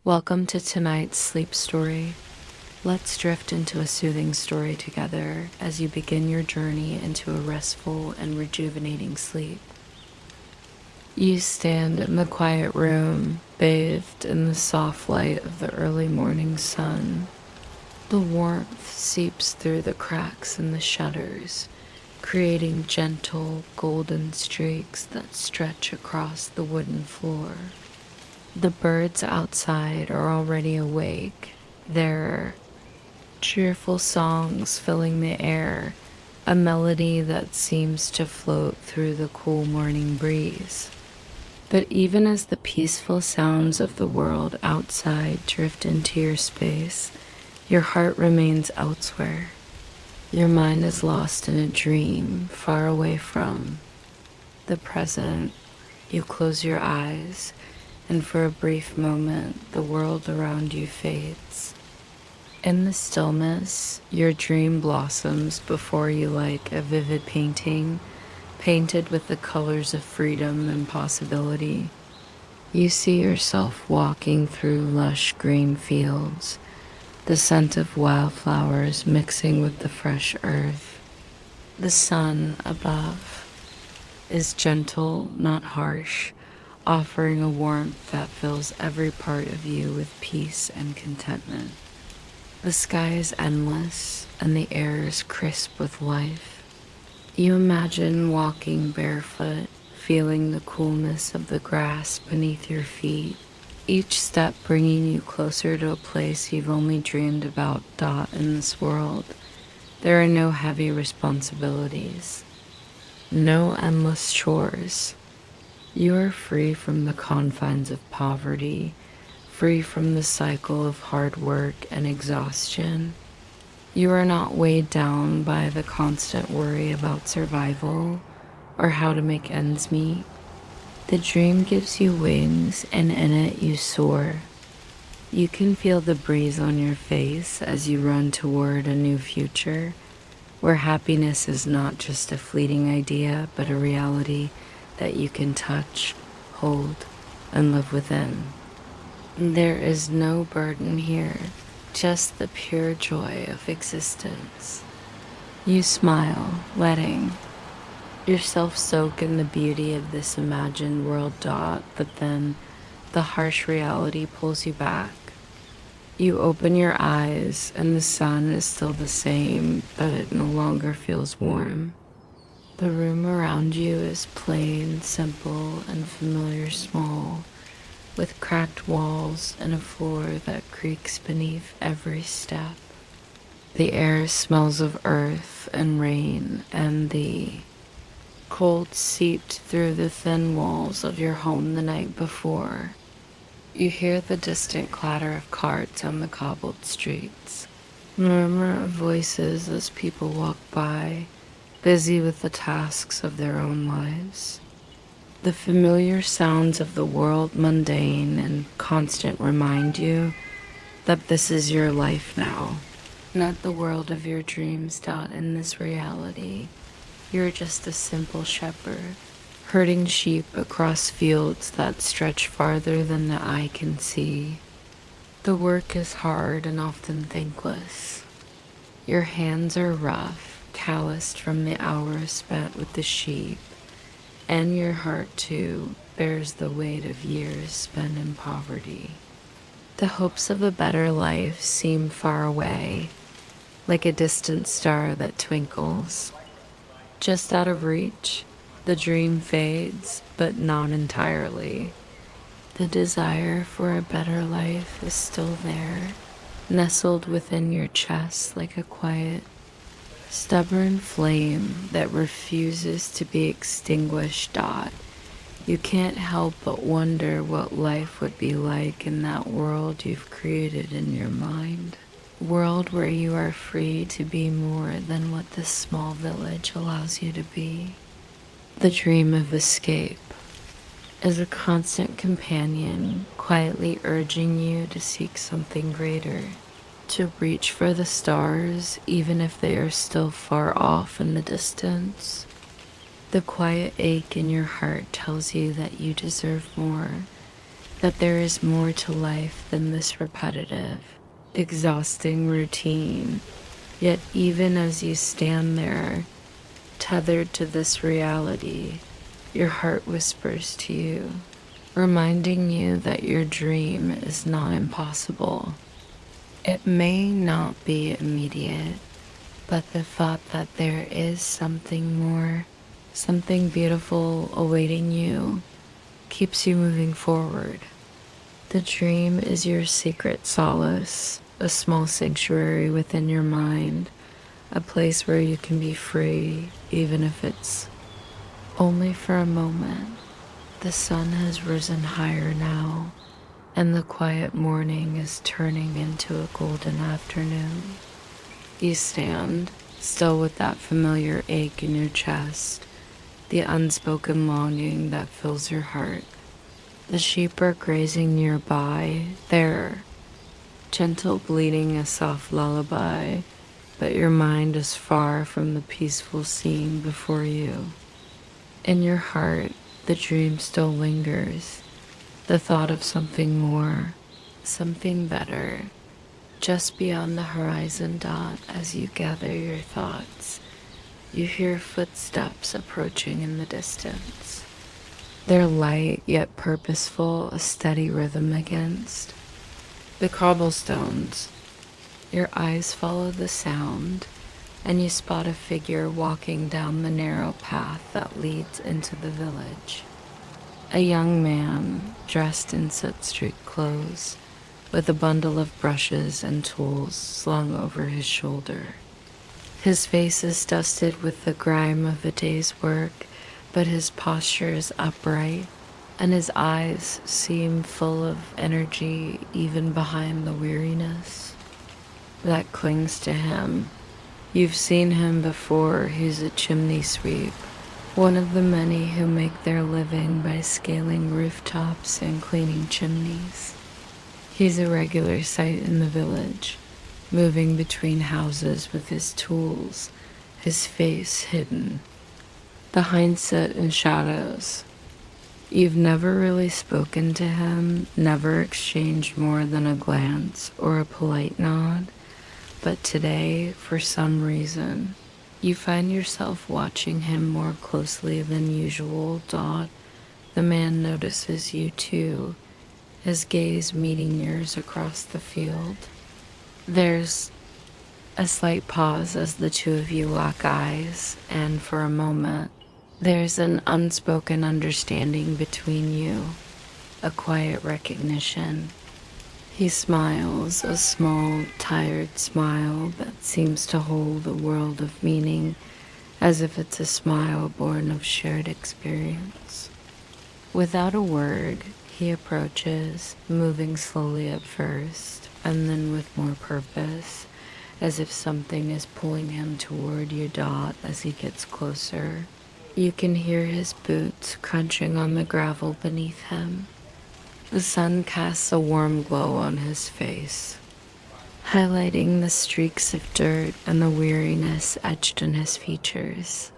Welcome to tonight's sleep story. Let's drift into a soothing story together as you begin your journey into a restful and rejuvenating sleep. You stand in the quiet room, bathed in the soft light of the early morning sun. The warmth seeps through the cracks in the shutters, creating gentle golden streaks that stretch across the wooden floor. The birds outside are already awake, their cheerful songs filling the air, a melody that seems to float through the cool morning breeze. But even as the peaceful sounds of the world outside drift into your space, your heart remains elsewhere. Your mind is lost in a dream far away from the present. You close your eyes, and for a brief moment, the world around you fades. In the stillness, your dream blossoms before you like a vivid painting, painted with the colors of freedom and possibility. You see yourself walking through lush green fields, the scent of wildflowers mixing with the fresh earth. The sun above is gentle, not harsh, offering a warmth that fills every part of you with peace and contentment. The sky is endless and the air is crisp with life. You imagine walking barefoot, feeling the coolness of the grass beneath your feet, each step bringing you closer to a place you've only dreamed about. In this world, there are no heavy responsibilities, no endless chores. You are free from the confines of poverty, free from the cycle of hard work and exhaustion. You are not weighed down by the constant worry about survival or how to make ends meet. The dream gives you wings, and in it you soar. You can feel the breeze on your face as you run toward a new future, where happiness is not just a fleeting idea, but a reality that you can touch, hold, and live within. There is no burden here, just the pure joy of existence. You smile, letting yourself soak in the beauty of this imagined world. But then the harsh reality pulls you back. You open your eyes and the sun is still the same, but it no longer feels warm. The room around you is plain, simple, and familiar small, with cracked walls and a floor that creaks beneath every step. The air smells of earth and rain, and the cold seeped through the thin walls of your home the night before. You hear the distant clatter of carts on the cobbled streets, murmur of voices as people walk by, busy with the tasks of their own lives. The familiar sounds of the world, mundane and constant, remind you that this is your life now, not the world of your dreams. In this reality, you're just a simple shepherd, herding sheep across fields that stretch farther than the eye can see. The work is hard and often thankless. Your hands are rough, calloused from the hours spent with the sheep, and your heart too bears the weight of years spent in poverty. The hopes of a better life seem far away, like a distant star that twinkles. Just out of reach, the dream fades, but not entirely. The desire for a better life is still there, nestled within your chest like a quiet, stubborn flame that refuses to be extinguished. You can't help but wonder what life would be like in that world you've created in your mind. World where you are free to be more than what this small village allows you to be. The dream of escape is a constant companion, quietly urging you to seek something greater, to reach for the stars even if they are still far off in the distance. The quiet ache in your heart tells you that you deserve more, that there is more to life than this repetitive, exhausting routine. Yet even as you stand there, tethered to this reality, your heart whispers to you, reminding you that your dream is not impossible. It may not be immediate, but the thought that there is something more, something beautiful awaiting you, keeps you moving forward. The dream is your secret solace, a small sanctuary within your mind, a place where you can be free, even if it's only for a moment. The sun has risen higher now, and the quiet morning is turning into a golden afternoon. You stand, still with that familiar ache in your chest, the unspoken longing that fills your heart. The sheep are grazing nearby, there, gentle bleating a soft lullaby, but your mind is far from the peaceful scene before you. In your heart, the dream still lingers, the thought of something more, something better, just beyond the horizon dot. As you gather your thoughts, you hear footsteps approaching in the distance. They're light yet purposeful, a steady rhythm against the cobblestones. Your eyes follow the sound, and you spot a figure walking down the narrow path that leads into the village. A young man, dressed in soot street clothes, with a bundle of brushes and tools slung over his shoulder. His face is dusted with the grime of a day's work, but his posture is upright, and his eyes seem full of energy even behind the weariness that clings to him. You've seen him before. He's a chimney sweep, one of the many who make their living by scaling rooftops and cleaning chimneys. He's a regular sight in the village, moving between houses with his tools, his face hidden behind soot and shadows. You've never really spoken to him, never exchanged more than a glance or a polite nod, but today, for some reason, you find yourself watching him more closely than usual. The man notices you too, his gaze meeting yours across the field. There's a slight pause as the two of you lock eyes, and for a moment, there's an unspoken understanding between you, a quiet recognition. He smiles, a small, tired smile that seems to hold a world of meaning, as if it's a smile born of shared experience. Without a word, he approaches, moving slowly at first, and then with more purpose, as if something is pulling him toward you. As he gets closer, you can hear his boots crunching on the gravel beneath him. The sun casts a warm glow on his face, highlighting the streaks of dirt and the weariness etched in his features.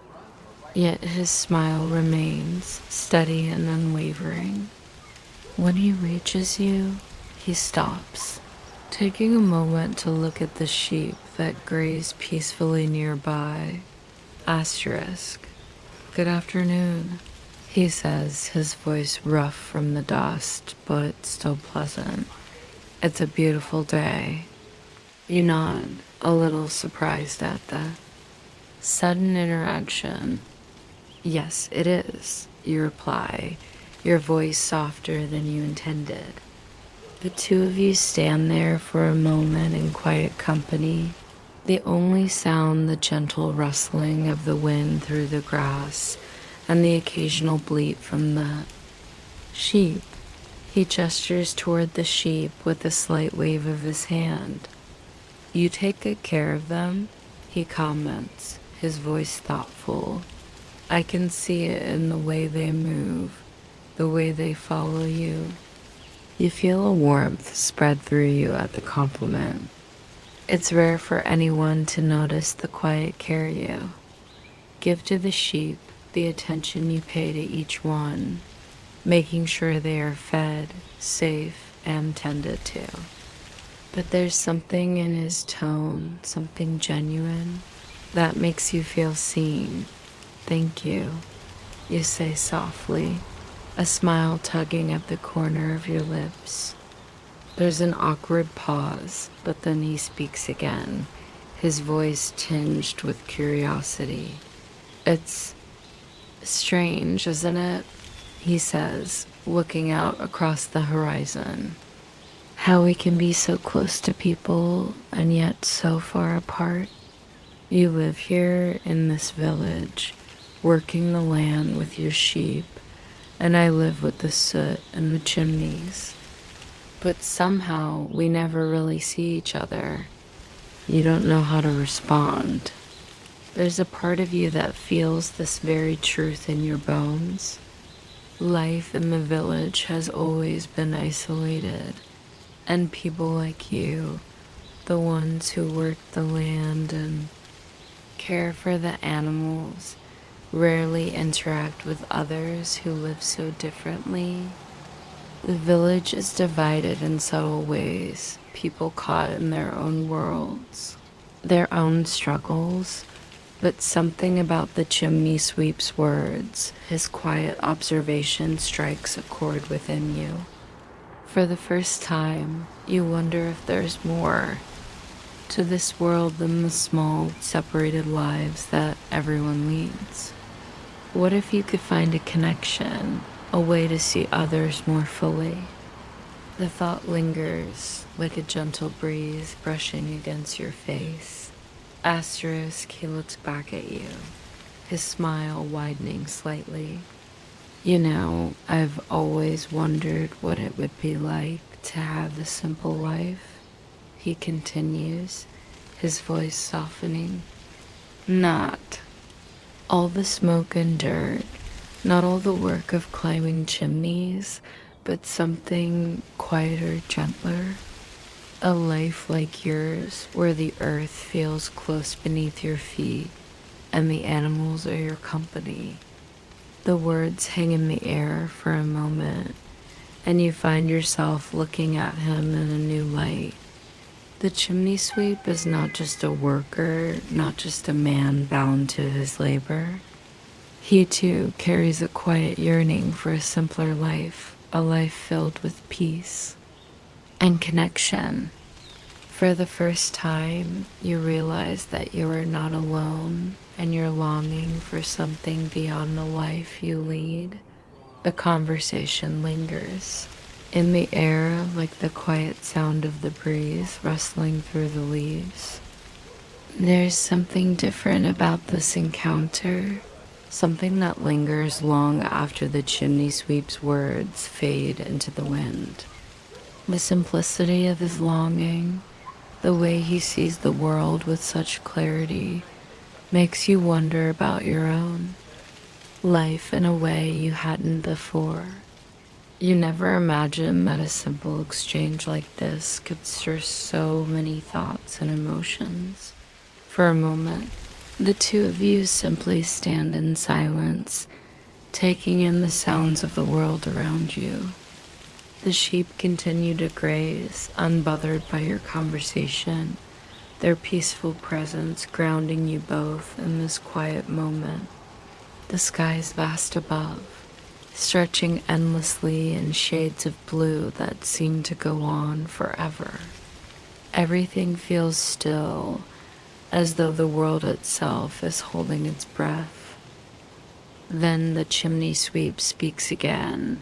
Yet his smile remains steady and unwavering. When he reaches you, he stops, taking a moment to look at the sheep that graze peacefully nearby. Asterisk. Good afternoon, he says, his voice rough from the dust, but still pleasant. It's a beautiful day. You nod, a little surprised at the sudden interaction. Yes, it is, you reply, your voice softer than you intended. The two of you stand there for a moment in quiet company, the only sound the gentle rustling of the wind through the grass and the occasional bleat from the sheep. He gestures toward the sheep with a slight wave of his hand. You take good care of them, he comments, his voice thoughtful. I can see it in the way they move, the way they follow you. You feel a warmth spread through you at the compliment. It's rare for anyone to notice the quiet care you give to the sheep, the attention you pay to each one. making sure they are fed, safe, and tended to. But there's something in his tone, something genuine, that makes you feel seen. "Thank you," you say softly, a smile tugging at the corner of your lips. There's an awkward pause, but then he speaks again, his voice tinged with curiosity. "It's strange, isn't it?" he says, looking out across the horizon. "How we can be so close to people and yet so far apart. You live here in this village, working the land with your sheep, and I live with the soot and the chimneys. But somehow we never really see each other. You don't know how to respond. There's a part of you that feels this very truth in your bones. Life in the village has always been isolated, and people like you, the ones who work the land and care for the animals, rarely interact with others who live so differently. The village is divided in subtle ways, people caught in their own worlds, their own struggles, but something about the chimney sweep's words, his quiet observation strikes a chord within you. For the first time, you wonder if there's more to this world than the small, separated lives that everyone leads. What if you could find a connection, a way to see others more fully? The thought lingers like a gentle breeze brushing against your face. Asterisk, he looks back at you, his smile widening slightly. "You know, I've always wondered what it would be like to have a simple life," he continues, his voice softening. "Not all the smoke and dirt, not all the work of climbing chimneys, but something quieter, gentler. A life like yours, where the earth feels close beneath your feet and the animals are your company." The words hang in the air for a moment, and you find yourself looking at him in a new light. The chimney sweep is not just a worker, not just a man bound to his labor. He too carries a quiet yearning for a simpler life, a life filled with peace and connection. For the first time, you realize that you are not alone and you're longing for something beyond the life you lead. The conversation lingers in the air like the quiet sound of the breeze rustling through the leaves. There's something different about this encounter, something that lingers long after the chimney sweep's words fade into the wind. The simplicity of his longing, the way he sees the world with such clarity, makes you wonder about your own life in a way you hadn't before. You never imagined that a simple exchange like this could stir so many thoughts and emotions. For a moment, the two of you simply stand in silence, taking in the sounds of the world around you. The sheep continue to graze, unbothered by your conversation, their peaceful presence grounding you both in this quiet moment. The sky is vast above, stretching endlessly in shades of blue that seem to go on forever. Everything feels still, as though the world itself is holding its breath. Then the chimney sweep speaks again,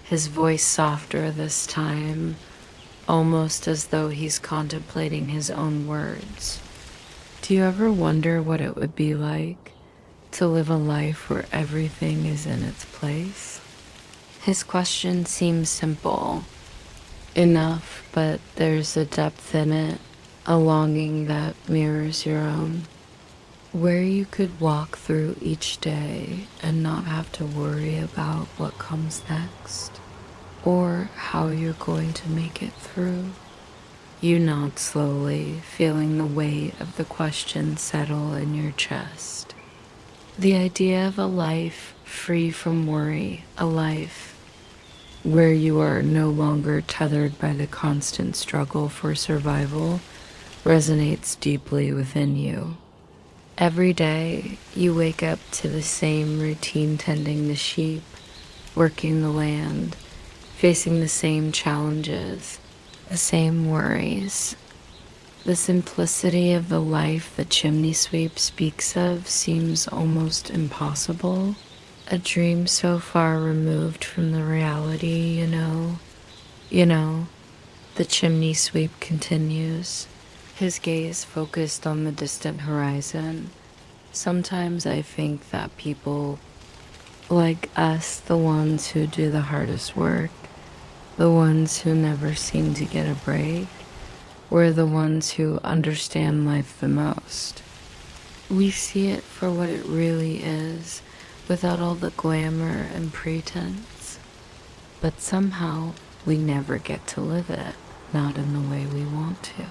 his voice softer this time, almost as though he's contemplating his own words. "Do you ever wonder what it would be like to live a life where everything is in its place?" His question seems simple enough, but there's a depth in it, a longing that mirrors your own. Where you could walk through each day and not have to worry about what comes next, or how you're going to make it through. You nod slowly, feeling the weight of the question settle in your chest. The idea of a life free from worry, a life where you are no longer tethered by the constant struggle for survival, resonates deeply within you. Every day, you wake up to the same routine, tending the sheep, working the land, facing the same challenges, the same worries. The simplicity of the life that Chimney Sweep speaks of seems almost impossible, a dream so far removed from the reality, the Chimney Sweep continues, his gaze focused on the distant horizon. Sometimes I think that people like us, the ones who do the hardest work, the ones who never seem to get a break, we're the ones who understand life the most. We see it for what it really is, without all the glamour and pretense. But somehow, we never get to live it, not in the way we want to.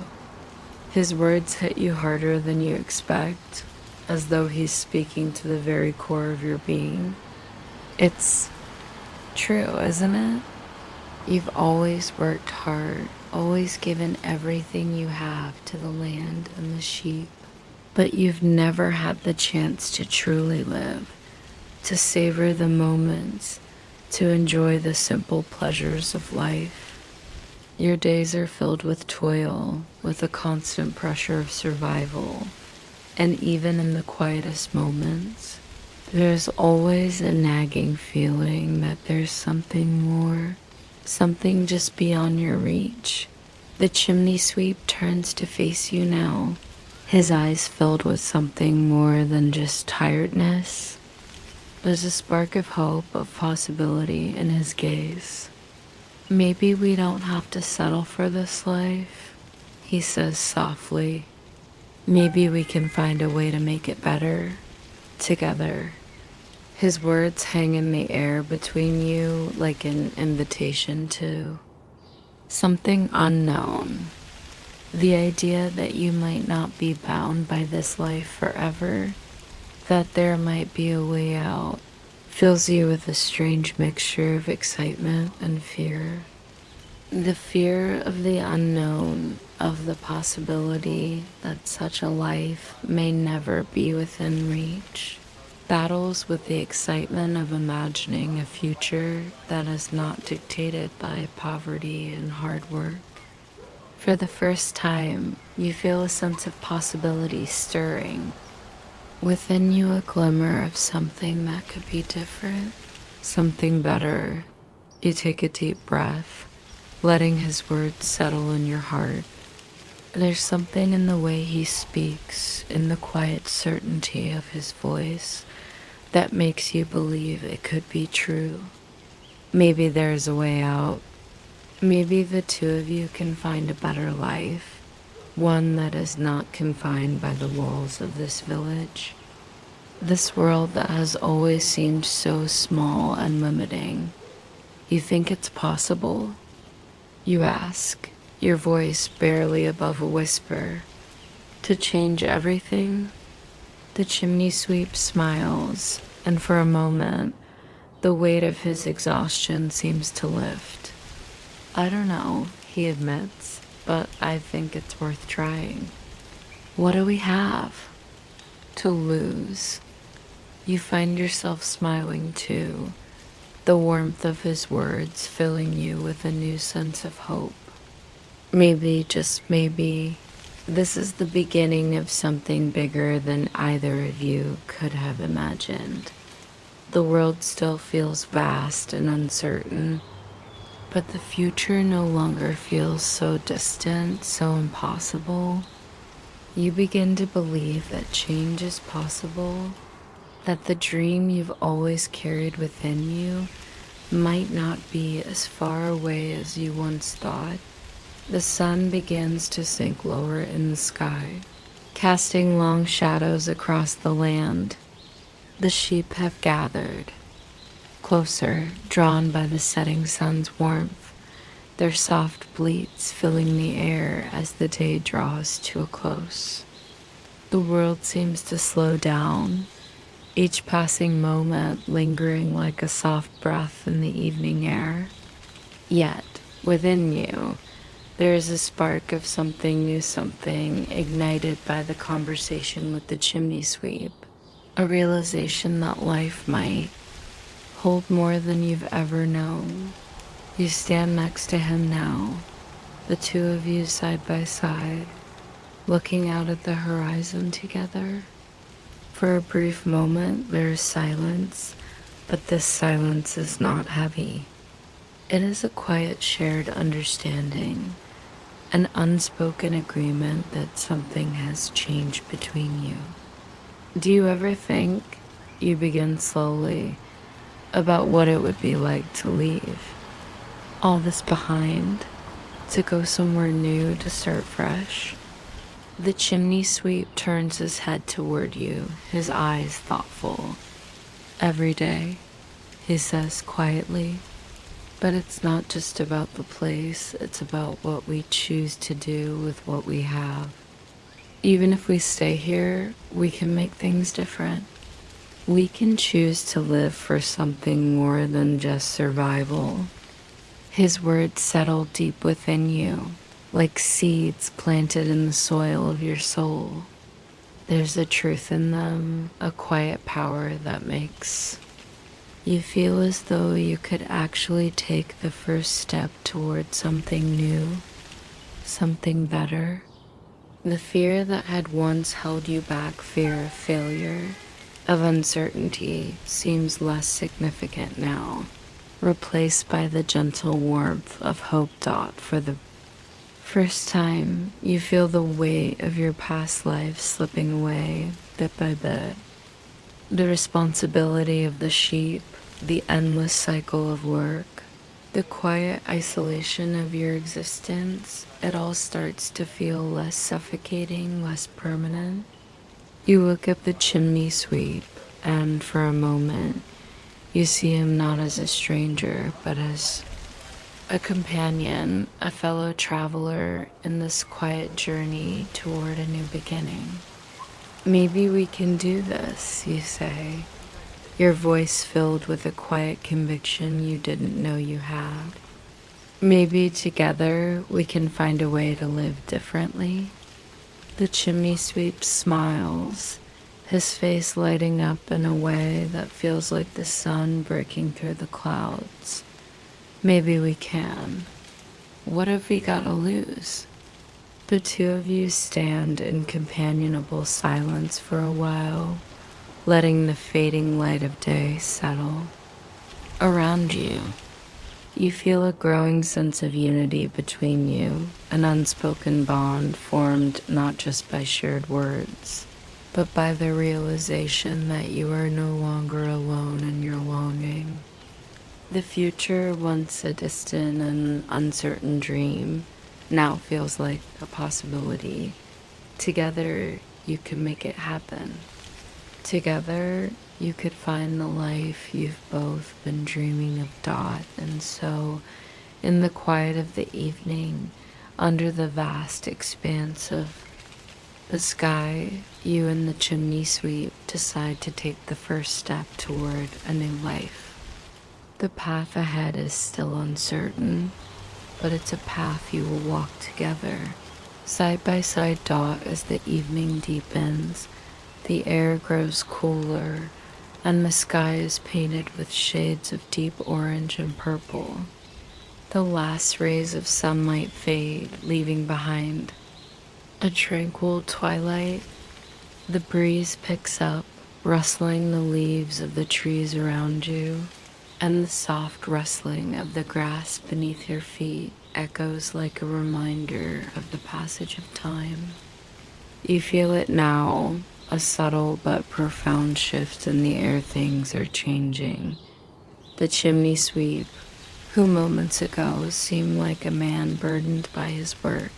His words hit you harder than you expect, as though he's speaking to the very core of your being. It's true, isn't it? You've always worked hard, always given everything you have to the land and the sheep, but you've never had the chance to truly live, to savor the moments, to enjoy the simple pleasures of life. Your days are filled with toil, with the constant pressure of survival, and even in the quietest moments, there's always a nagging feeling that there's something more, something just beyond your reach. The Chimney Sweep turns to face you now, his eyes filled with something more than just tiredness. There's a spark of hope, of possibility in his gaze. Maybe we don't have to settle for this life, he says softly. Maybe we can find a way to make it better, together. His words hang in the air between you like an invitation to something unknown. The idea that you might not be bound by this life forever, that there might be a way out, fills you with a strange mixture of excitement and fear. The fear of the unknown, of the possibility that such a life may never be within reach, battles with the excitement of imagining a future that is not dictated by poverty and hard work. For the first time, you feel a sense of possibility stirring. Within you, a glimmer of something that could be different, something better. You take a deep breath, letting his words settle in your heart. There's something in the way he speaks, in the quiet certainty of his voice, that makes you believe it could be true. Maybe there's a way out. Maybe the two of you can find a better life, one that is not confined by the walls of this village. This world that has always seemed so small and limiting. You think it's possible? You ask, your voice barely above a whisper, to change everything? The Chimney Sweep smiles, and for a moment, the weight of his exhaustion seems to lift. I don't know, he admits, but I think it's worth trying. What do we have to lose? You find yourself smiling too, the warmth of his words filling you with a new sense of hope. Maybe, just maybe, this is the beginning of something bigger than either of you could have imagined. The world still feels vast and uncertain, but the future no longer feels so distant, so impossible. You begin to believe that change is possible, that the dream you've always carried within you might not be as far away as you once thought. The sun begins to sink lower in the sky, casting long shadows across the land. The sheep have gathered, closer, drawn by the setting sun's warmth, their soft bleats filling the air as the day draws to a close. The world seems to slow down, each passing moment lingering like a soft breath in the evening air. Yet, within you, there is a spark of something new, something ignited by the conversation with the chimney sweep. A realization that life might hold more than you've ever known. You stand next to him now, the two of you side by side, looking out at the horizon together. For a brief moment, there is silence, but this silence is not heavy. It is a quiet shared understanding, an unspoken agreement that something has changed between you. Do you ever think, you begin slowly, about what it would be like to leave all this behind, to go somewhere new, to start fresh? The chimney sweep turns his head toward you, his eyes thoughtful. Every day, he says quietly, but it's not just about the place, it's about what we choose to do with what we have. Even if we stay here, we can make things different. We can choose to live for something more than just survival. His words settle deep within you, like seeds planted in the soil of your soul. There's a truth in them, a quiet power that makes you feel as though you could actually take the first step toward something new, something better. The fear that had once held you back, fear of failure, of uncertainty, seems less significant now, replaced by the gentle warmth of hope. For the first time, you feel the weight of your past life slipping away bit by bit. The responsibility of the sheep, the endless cycle of work, the quiet isolation of your existence, it all starts to feel less suffocating, less permanent. You look at the chimney sweep, and for a moment, you see him not as a stranger, but as a companion, a fellow traveler in this quiet journey toward a new beginning. Maybe we can do this, you say, your voice filled with a quiet conviction you didn't know you had. Maybe together we can find a way to live differently. The chimney sweep smiles, his face lighting up in a way that feels like the sun breaking through the clouds. Maybe we can. What have we got to lose? The two of you stand in companionable silence for a while, letting the fading light of day settle. Around you, you feel a growing sense of unity between you, an unspoken bond formed not just by shared words, but by the realization that you are no longer alone in your longing. The future, once a distant and uncertain dream, now feels like a possibility. Together, you can make it happen. Together, you could find the life you've both been dreaming of. And so, in the quiet of the evening, under the vast expanse of the sky, you and the chimney sweep decide to take the first step toward a new life. The path ahead is still uncertain, but it's a path you will walk together, side by side. As the evening deepens, the air grows cooler, and the sky is painted with shades of deep orange and purple. The last rays of sunlight fade, leaving behind a tranquil twilight. The breeze picks up, rustling the leaves of the trees around you, and the soft rustling of the grass beneath your feet echoes like a reminder of the passage of time. You feel it now, a subtle but profound shift in the air. Things are changing. The chimney sweep, who moments ago seemed like a man burdened by his work,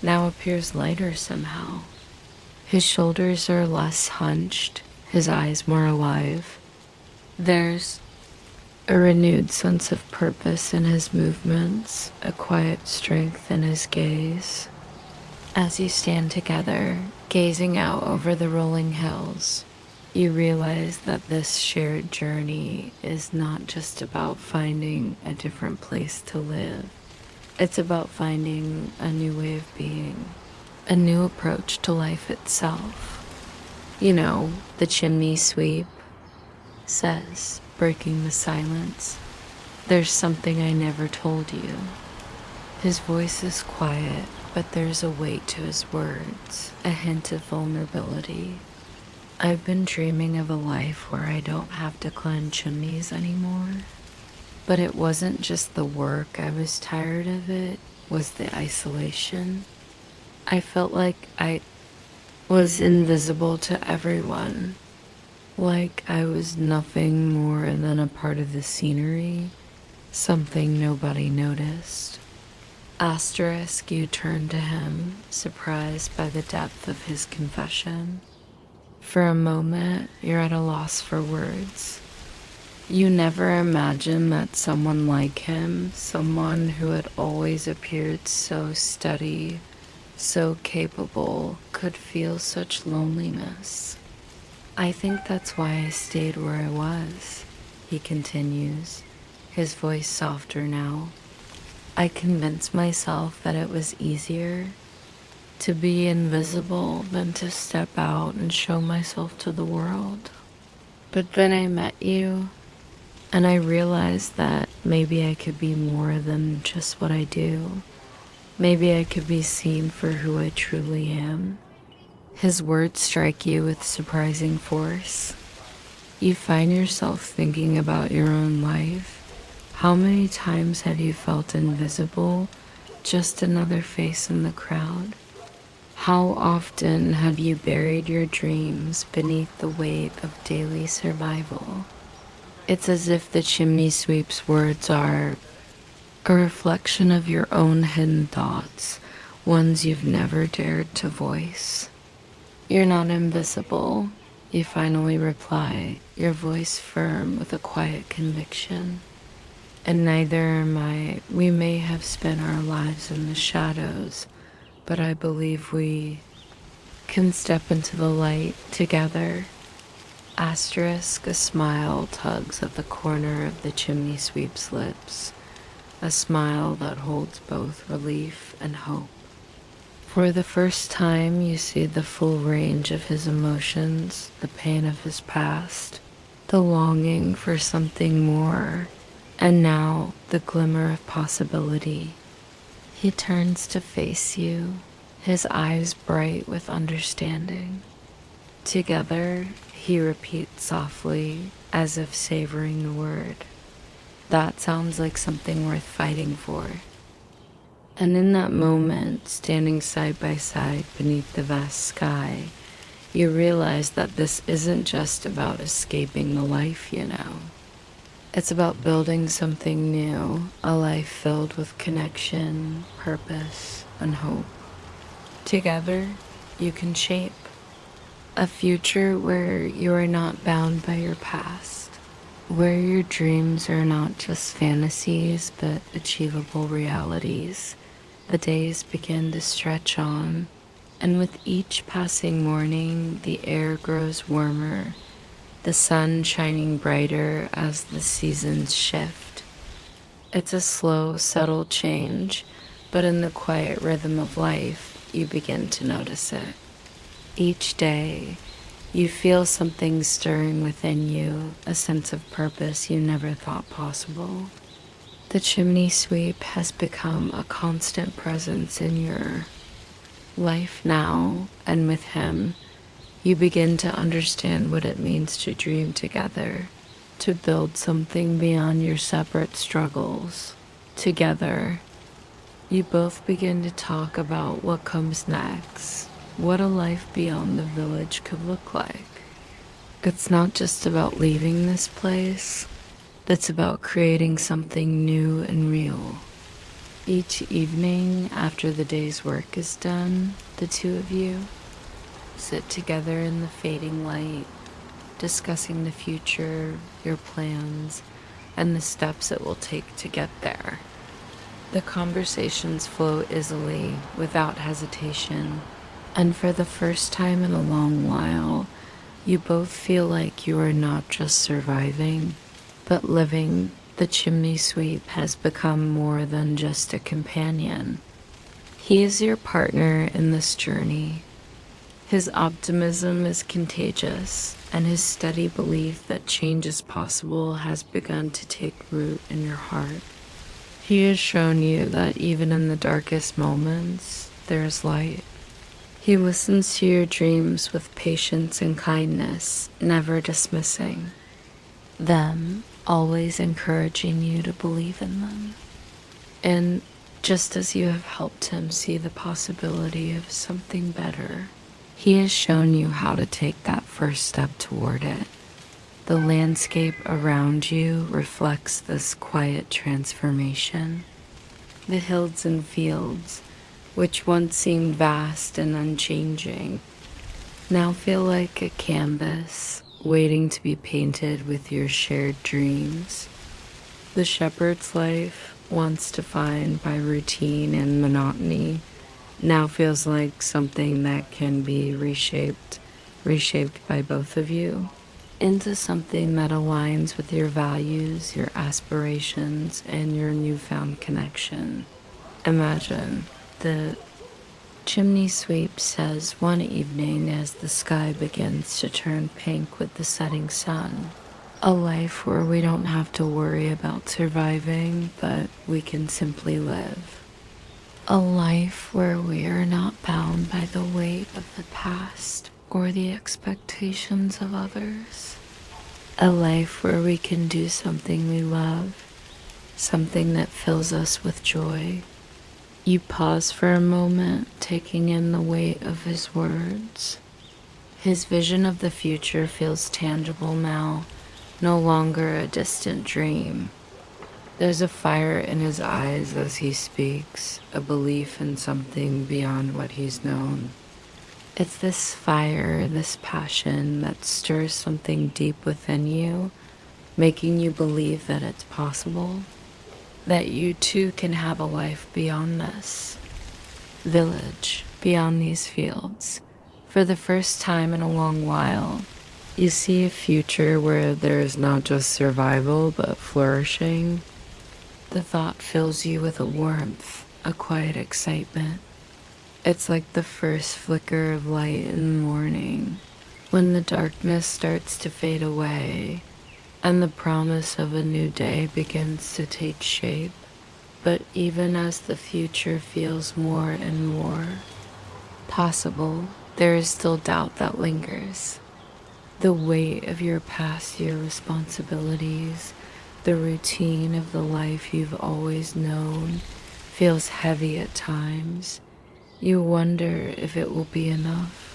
now appears lighter somehow. His shoulders are less hunched, his eyes more alive. There's a renewed sense of purpose in his movements, a quiet strength in his gaze. As you stand together, gazing out over the rolling hills, You realize that this shared journey is not just about finding a different place to live. It's about finding a new way of being, a new approach to life itself. You know, the chimney sweep says, breaking the silence, "There's something I never told you." His voice is quiet, but there's a weight to his words, a hint of vulnerability. I've been dreaming of a life where I don't have to climb chimneys anymore. But it wasn't just the work I was tired of, it was the isolation. I felt like I was invisible to everyone, like I was nothing more than a part of the scenery, something nobody noticed. Asterisk, you turned to him, surprised by the depth of his confession. For a moment, you're at a loss for words. You never imagined that someone like him, someone who had always appeared so steady, so capable, could feel such loneliness. "I think that's why I stayed where I was," he continues, his voice softer now. "I convinced myself that it was easier to be invisible than to step out and show myself to the world. But then I met you, and I realized that maybe I could be more than just what I do. Maybe I could be seen for who I truly am." His words strike you with surprising force. You find yourself thinking about your own life. How many times have you felt invisible, just another face in the crowd? How often have you buried your dreams beneath the weight of daily survival? It's as if the chimney sweep's words are a reflection of your own hidden thoughts, ones you've never dared to voice. "You're not invisible," you finally reply, your voice firm with a quiet conviction. "And neither am I. We may have spent our lives in the shadows, but I believe we can step into the light together." Asterisk, a smile tugs at the corner of the chimney sweep's lips, a smile that holds both relief and hope. For the first time, you see the full range of his emotions, the pain of his past, the longing for something more, and now the glimmer of possibility. He turns to face you, his eyes bright with understanding. Together, he repeats softly, as if savoring the word, "That sounds like something worth fighting for." And in that moment, standing side by side beneath the vast sky, you realize that this isn't just about escaping the life you know. It's about building something new, a life filled with connection, purpose, and hope. Together, you can shape a future where you are not bound by your past, where your dreams are not just fantasies but achievable realities. The days begin to stretch on, and with each passing morning, the air grows warmer, the sun shining brighter as the seasons shift. It's a slow, subtle change, but in the quiet rhythm of life, you begin to notice it. Each day, you feel something stirring within you, a sense of purpose you never thought possible. The chimney sweep has become a constant presence in your life now, and with him, you begin to understand what it means to dream together, to build something beyond your separate struggles. Together, you both begin to talk about what comes next, what a life beyond the village could look like. It's not just about leaving this place, it's about creating something new and real. Each evening, after the day's work is done, the two of you sit together in the fading light, discussing the future, your plans, and the steps it will take to get there. The conversations flow easily, without hesitation, and for the first time in a long while, You both feel like you are not just surviving, but living. The chimney sweep has become more than just a companion. He is your partner in this journey. His optimism is contagious, and his steady belief that change is possible has begun to take root in your heart. He has shown you that even in the darkest moments, there is light. He listens to your dreams with patience and kindness, never dismissing them, always encouraging you to believe in them. And just as you have helped him see the possibility of something better, he has shown you how to take that first step toward it. The landscape around you reflects this quiet transformation. The hills and fields, which once seemed vast and unchanging, now feel like a canvas waiting to be painted with your shared dreams. The shepherd's life, once defined by routine and monotony, now feels like something that can be reshaped by both of you into something that aligns with your values, your aspirations, and your newfound connection. Imagine the chimney sweep says one evening as the sky begins to turn pink with the setting sun. A life where we don't have to worry about surviving, but we can simply live. A life where we are not bound by the weight of the past or the expectations of others. A life where we can do something we love, something that fills us with joy. You pause for a moment, taking in the weight of his words. His vision of the future feels tangible now, no longer a distant dream. There's a fire in his eyes as he speaks, a belief in something beyond what he's known. It's this fire, this passion that stirs something deep within you, making you believe that it's possible, that you too can have a life beyond this village, beyond these fields. For the first time in a long while, you see a future where there is not just survival but flourishing. The thought fills you with a warmth, a quiet excitement. It's like the first flicker of light in the morning, when the darkness starts to fade away and the promise of a new day begins to take shape. But even as the future feels more and more possible, there is still doubt that lingers. The weight of your past year responsibilities, the routine of the life you've always known, feels heavy at times. You wonder if it will be enough.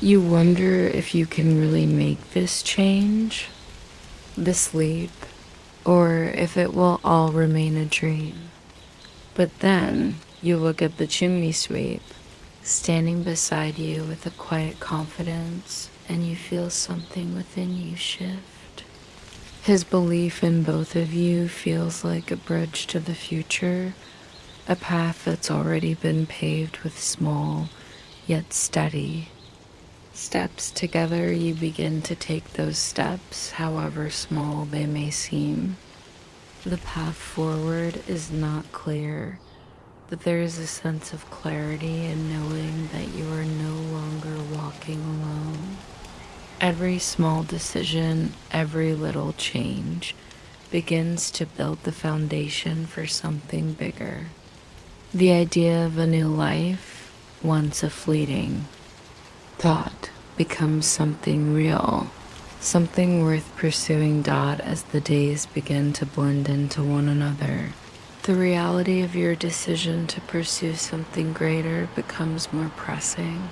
You wonder if you can really make this change, this leap, or if it will all remain a dream. But then you look at the chimney sweep, standing beside you with a quiet confidence, and you feel something within you shift. His belief in both of you feels like a bridge to the future, a path that's already been paved with small, yet steady steps. Together you begin to take those steps, however small they may seem. The path forward is not clear, but there is a sense of clarity in knowing that you are no longer walking alone. Every small decision, every little change begins to build the foundation for something bigger. The idea of a new life, once a fleeting thought, becomes something real, something worth pursuing. As the days begin to blend into one another, the reality of your decision to pursue something greater becomes more pressing.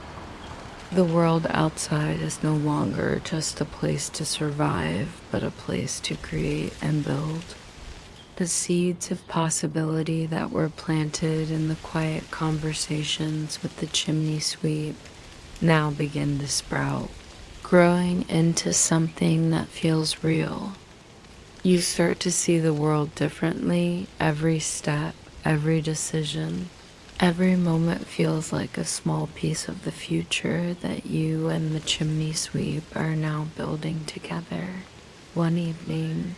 The world outside is no longer just a place to survive, but a place to create and build. The seeds of possibility that were planted in the quiet conversations with the chimney sweep now begin to sprout, growing into something that feels real. You start to see the world differently, every step, every decision Every moment feels like a small piece of the future that you and the chimney sweep are now building together. One evening,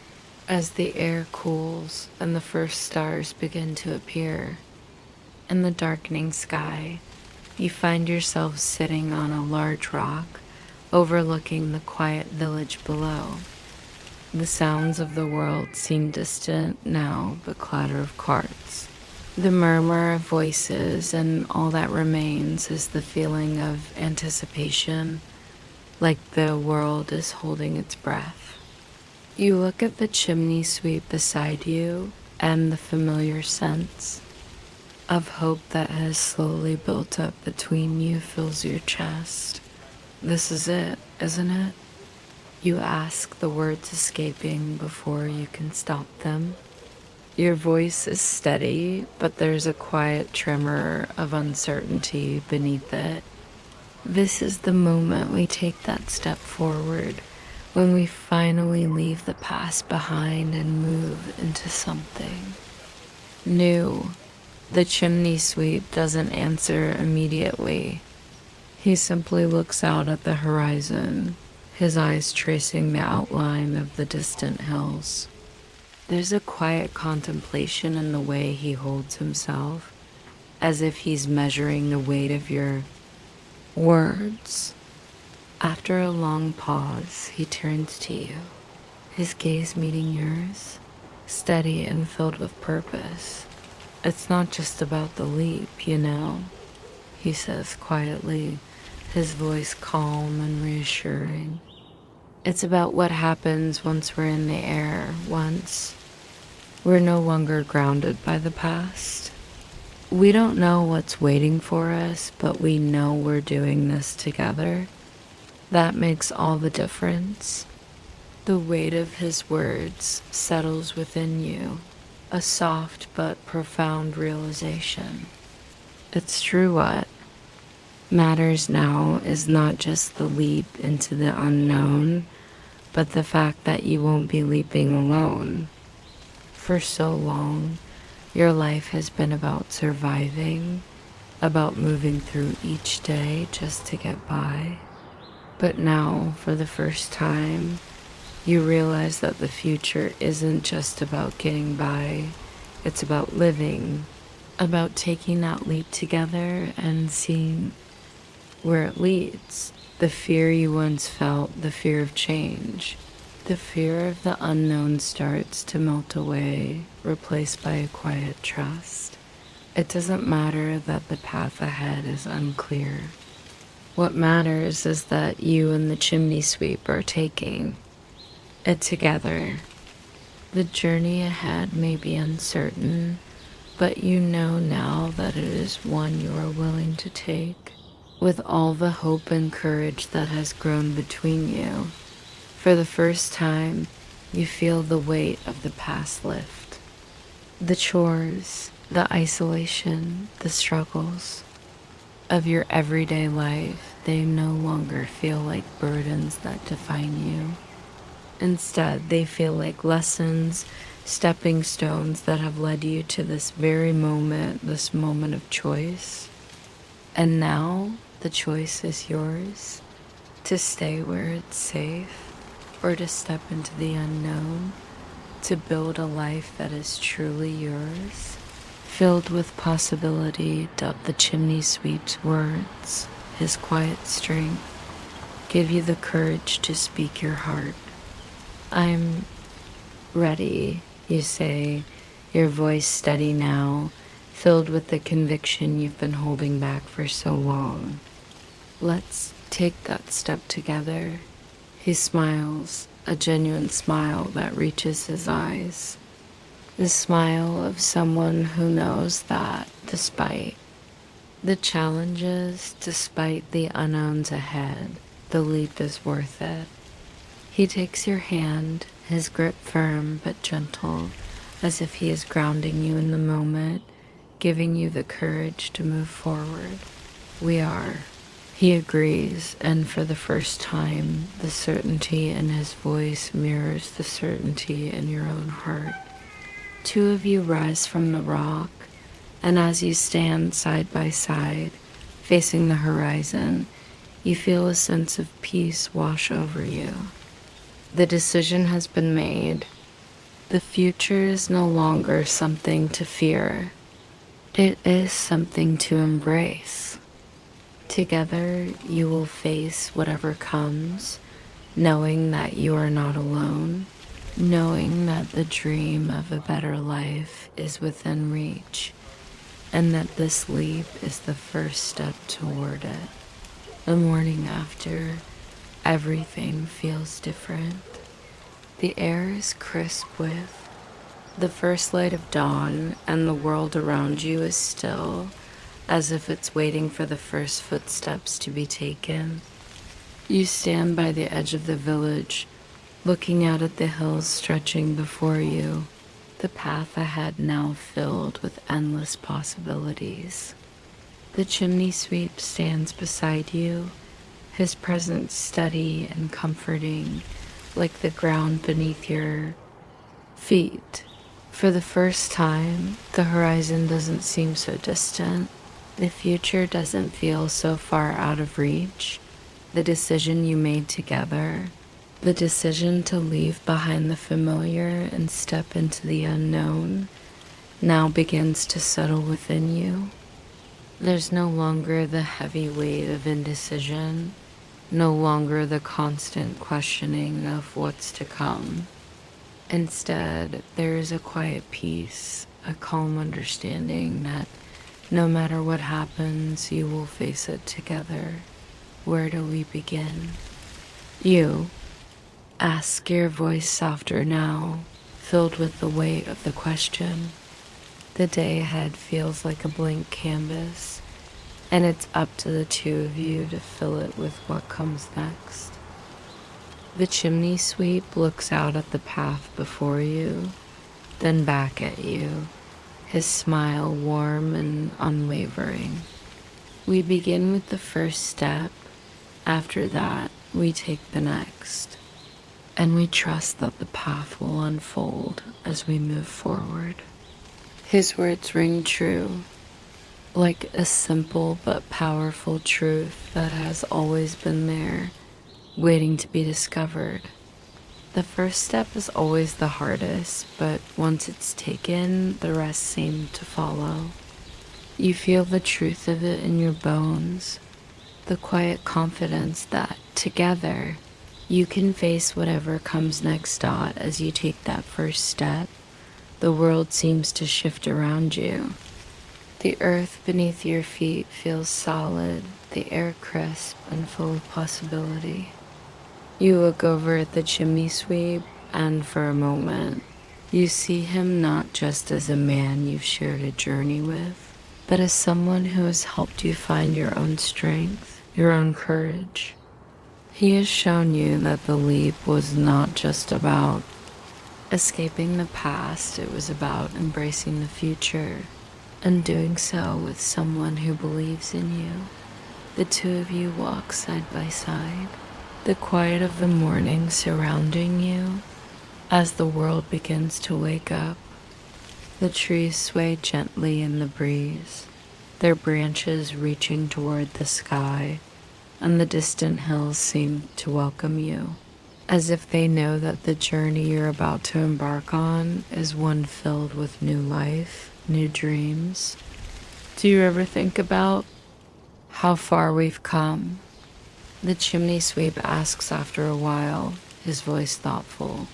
as the air cools and the first stars begin to appear in the darkening sky, you find yourself sitting on a large rock overlooking the quiet village below. The sounds of the world seem distant now, the clatter of carts, the murmur of voices, and all that remains is the feeling of anticipation, like the world is holding its breath. You look at the chimney sweep beside you, and the familiar sense of hope that has slowly built up between you fills your chest. This is it, isn't it? You ask, the words escaping before you can stop them. Your voice is steady, but there's a quiet tremor of uncertainty beneath it. This is the moment we take that step forward, when we finally leave the past behind and move into something new. The chimney sweep doesn't answer immediately. He simply looks out at the horizon, his eyes tracing the outline of the distant hills. There's a quiet contemplation in the way he holds himself, as if he's measuring the weight of your words. After a long pause, he turns to you, his gaze meeting yours, steady and filled with purpose. It's not just about the leap, you know, he says quietly, his voice calm and reassuring. It's about what happens once we're in the air, once we're no longer grounded by the past. We don't know what's waiting for us, but we know we're doing this together. That makes all the difference. The weight of his words settles within you, a soft but profound realization. It's true, what matters now is not just the leap into the unknown, but the fact that you won't be leaping alone. For so long, your life has been about surviving, about moving through each day just to get by. But now, for the first time, you realize that the future isn't just about getting by, it's about living, about taking that leap together and seeing where it leads. The fear you once felt, the fear of change, the fear of the unknown starts to melt away, replaced by a quiet trust. It doesn't matter that the path ahead is unclear. What matters is that you and the chimney sweep are taking it together. The journey ahead may be uncertain, but you know now that it is one you are willing to take, with all the hope and courage that has grown between you. For the first time, you feel the weight of the past lift. The chores, the isolation, the struggles of your everyday life, they no longer feel like burdens that define you. Instead, they feel like lessons, stepping stones that have led you to this very moment, this moment of choice. And now, the choice is yours, to stay where it's safe, or to step into the unknown, to build a life that is truly yours, filled with possibility. The chimney sweep's words, his quiet strength, give you the courage to speak your heart. I'm ready, you say, your voice steady now, filled with the conviction you've been holding back for so long. Let's take that step together. He smiles, a genuine smile that reaches his eyes. The smile of someone who knows that despite the challenges, despite the unknowns ahead, the leap is worth it. He takes your hand, his grip firm but gentle, as if he is grounding you in the moment, giving you the courage to move forward. We are. He agrees, and for the first time, the certainty in his voice mirrors the certainty in your own heart. Two of you rise from the rock, And as you stand side by side, facing the horizon, you feel a sense of peace wash over you. The decision has been made. The future is no longer something to fear. It is something to embrace. Together, you will face whatever comes, knowing that you are not alone, knowing that the dream of a better life is within reach, and that this leap is the first step toward it. The morning after, everything feels different. The air is crisp with the first light of dawn, and the world around you is still, as if it's waiting for the first footsteps to be taken. You stand by the edge of the village, looking out at the hills stretching before you, the path ahead now filled with endless possibilities. The chimney sweep stands beside you, his presence steady and comforting, like the ground beneath your feet. For the first time, the horizon doesn't seem so distant. The future doesn't feel so far out of reach. The decision you made together, the decision to leave behind the familiar and step into the unknown, now begins to settle within you. There's no longer the heavy weight of indecision, no longer the constant questioning of what's to come. Instead, there is a quiet peace, a calm understanding that no matter what happens, you will face it together. Where do we begin? You ask, your voice softer now, filled with the weight of the question. The day ahead feels like a blank canvas, and it's up to the two of you to fill it with what comes next. The chimney sweep looks out at the path before you, then back at you, his smile warm and unwavering. We begin with the first step. After that, we take the next, and we trust that the path will unfold as we move forward. His words ring true, like a simple but powerful truth that has always been there, waiting to be discovered. The first step is always the hardest, but once it's taken, the rest seem to follow. You feel the truth of it in your bones, the quiet confidence that, together, you can face whatever comes next. As you take that first step, the world seems to shift around you. The earth beneath your feet feels solid, the air crisp and full of possibility. You look over at the chimney sweep, and for a moment, you see him not just as a man you've shared a journey with, but as someone who has helped you find your own strength, your own courage. He has shown you that the leap was not just about escaping the past, it was about embracing the future, and doing so with someone who believes in you. The two of you walk side by side, the quiet of the morning surrounding you. As the world begins to wake up, the trees sway gently in the breeze, their branches reaching toward the sky, and the distant hills seem to welcome you, as if they know that the journey you're about to embark on is one filled with new life, new dreams. Do you ever think about how far we've come? The chimney sweep asks after a while, his voice thoughtful.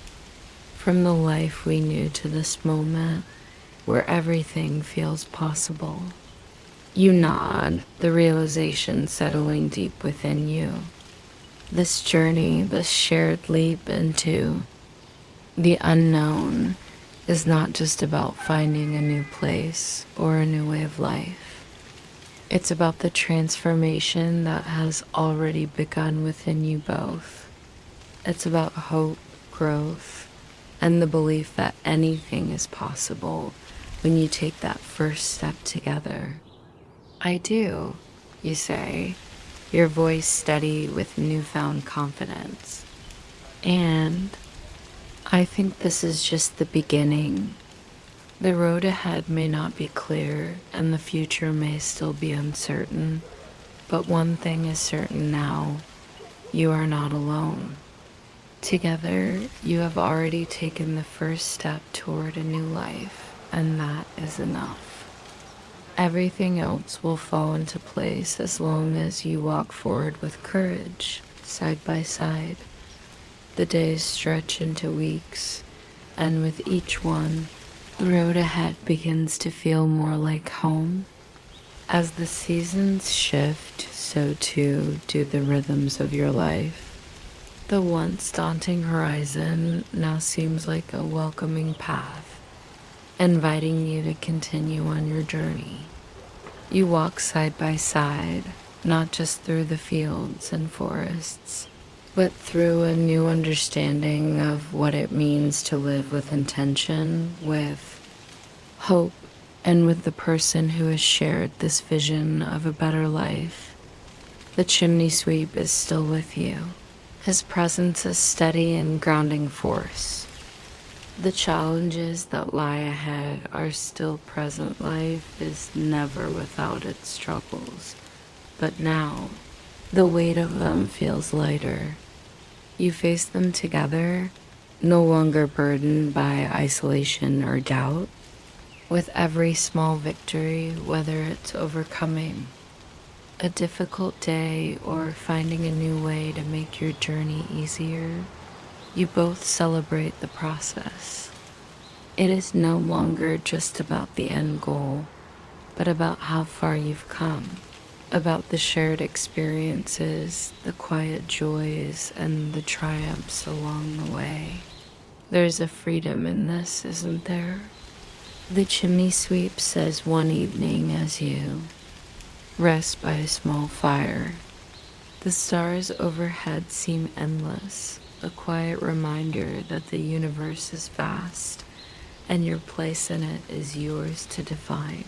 From the life we knew to this moment, where everything feels possible. You nod, the realization settling deep within you. This journey, this shared leap into the unknown, is not just about finding a new place or a new way of life. It's about the transformation that has already begun within you both. It's about hope, growth, and the belief that anything is possible when you take that first step together. I do, you say, your voice steady with newfound confidence. And I think this is just the beginning. The road ahead may not be clear, and the future may still be uncertain, but one thing is certain now: you are not alone. Together, you have already taken the first step toward a new life, and that is enough. Everything else will fall into place as long as you walk forward with courage, side by side. The days stretch into weeks, and with each one, the road ahead begins to feel more like home. As the seasons shift, so too do the rhythms of your life. The once daunting horizon now seems like a welcoming path, inviting you to continue on your journey. You walk side by side, not just through the fields and forests, but through a new understanding of what it means to live with intention, with hope, and with the person who has shared this vision of a better life. The chimney sweep is still with you. His presence is steady and grounding force. The challenges that lie ahead are still present. Life is never without its struggles, but now the weight of them feels lighter. You face them together, no longer burdened by isolation or doubt. With every small victory, whether it's overcoming a difficult day or finding a new way to make your journey easier, you both celebrate the process. It is no longer just about the end goal, but about how far you've come, about the shared experiences, the quiet joys, and the triumphs along the way. There's a freedom in this, isn't there? The chimney sweep says one evening as you rest by a small fire, the stars overhead seem endless, a quiet reminder that the universe is vast and your place in it is yours to define.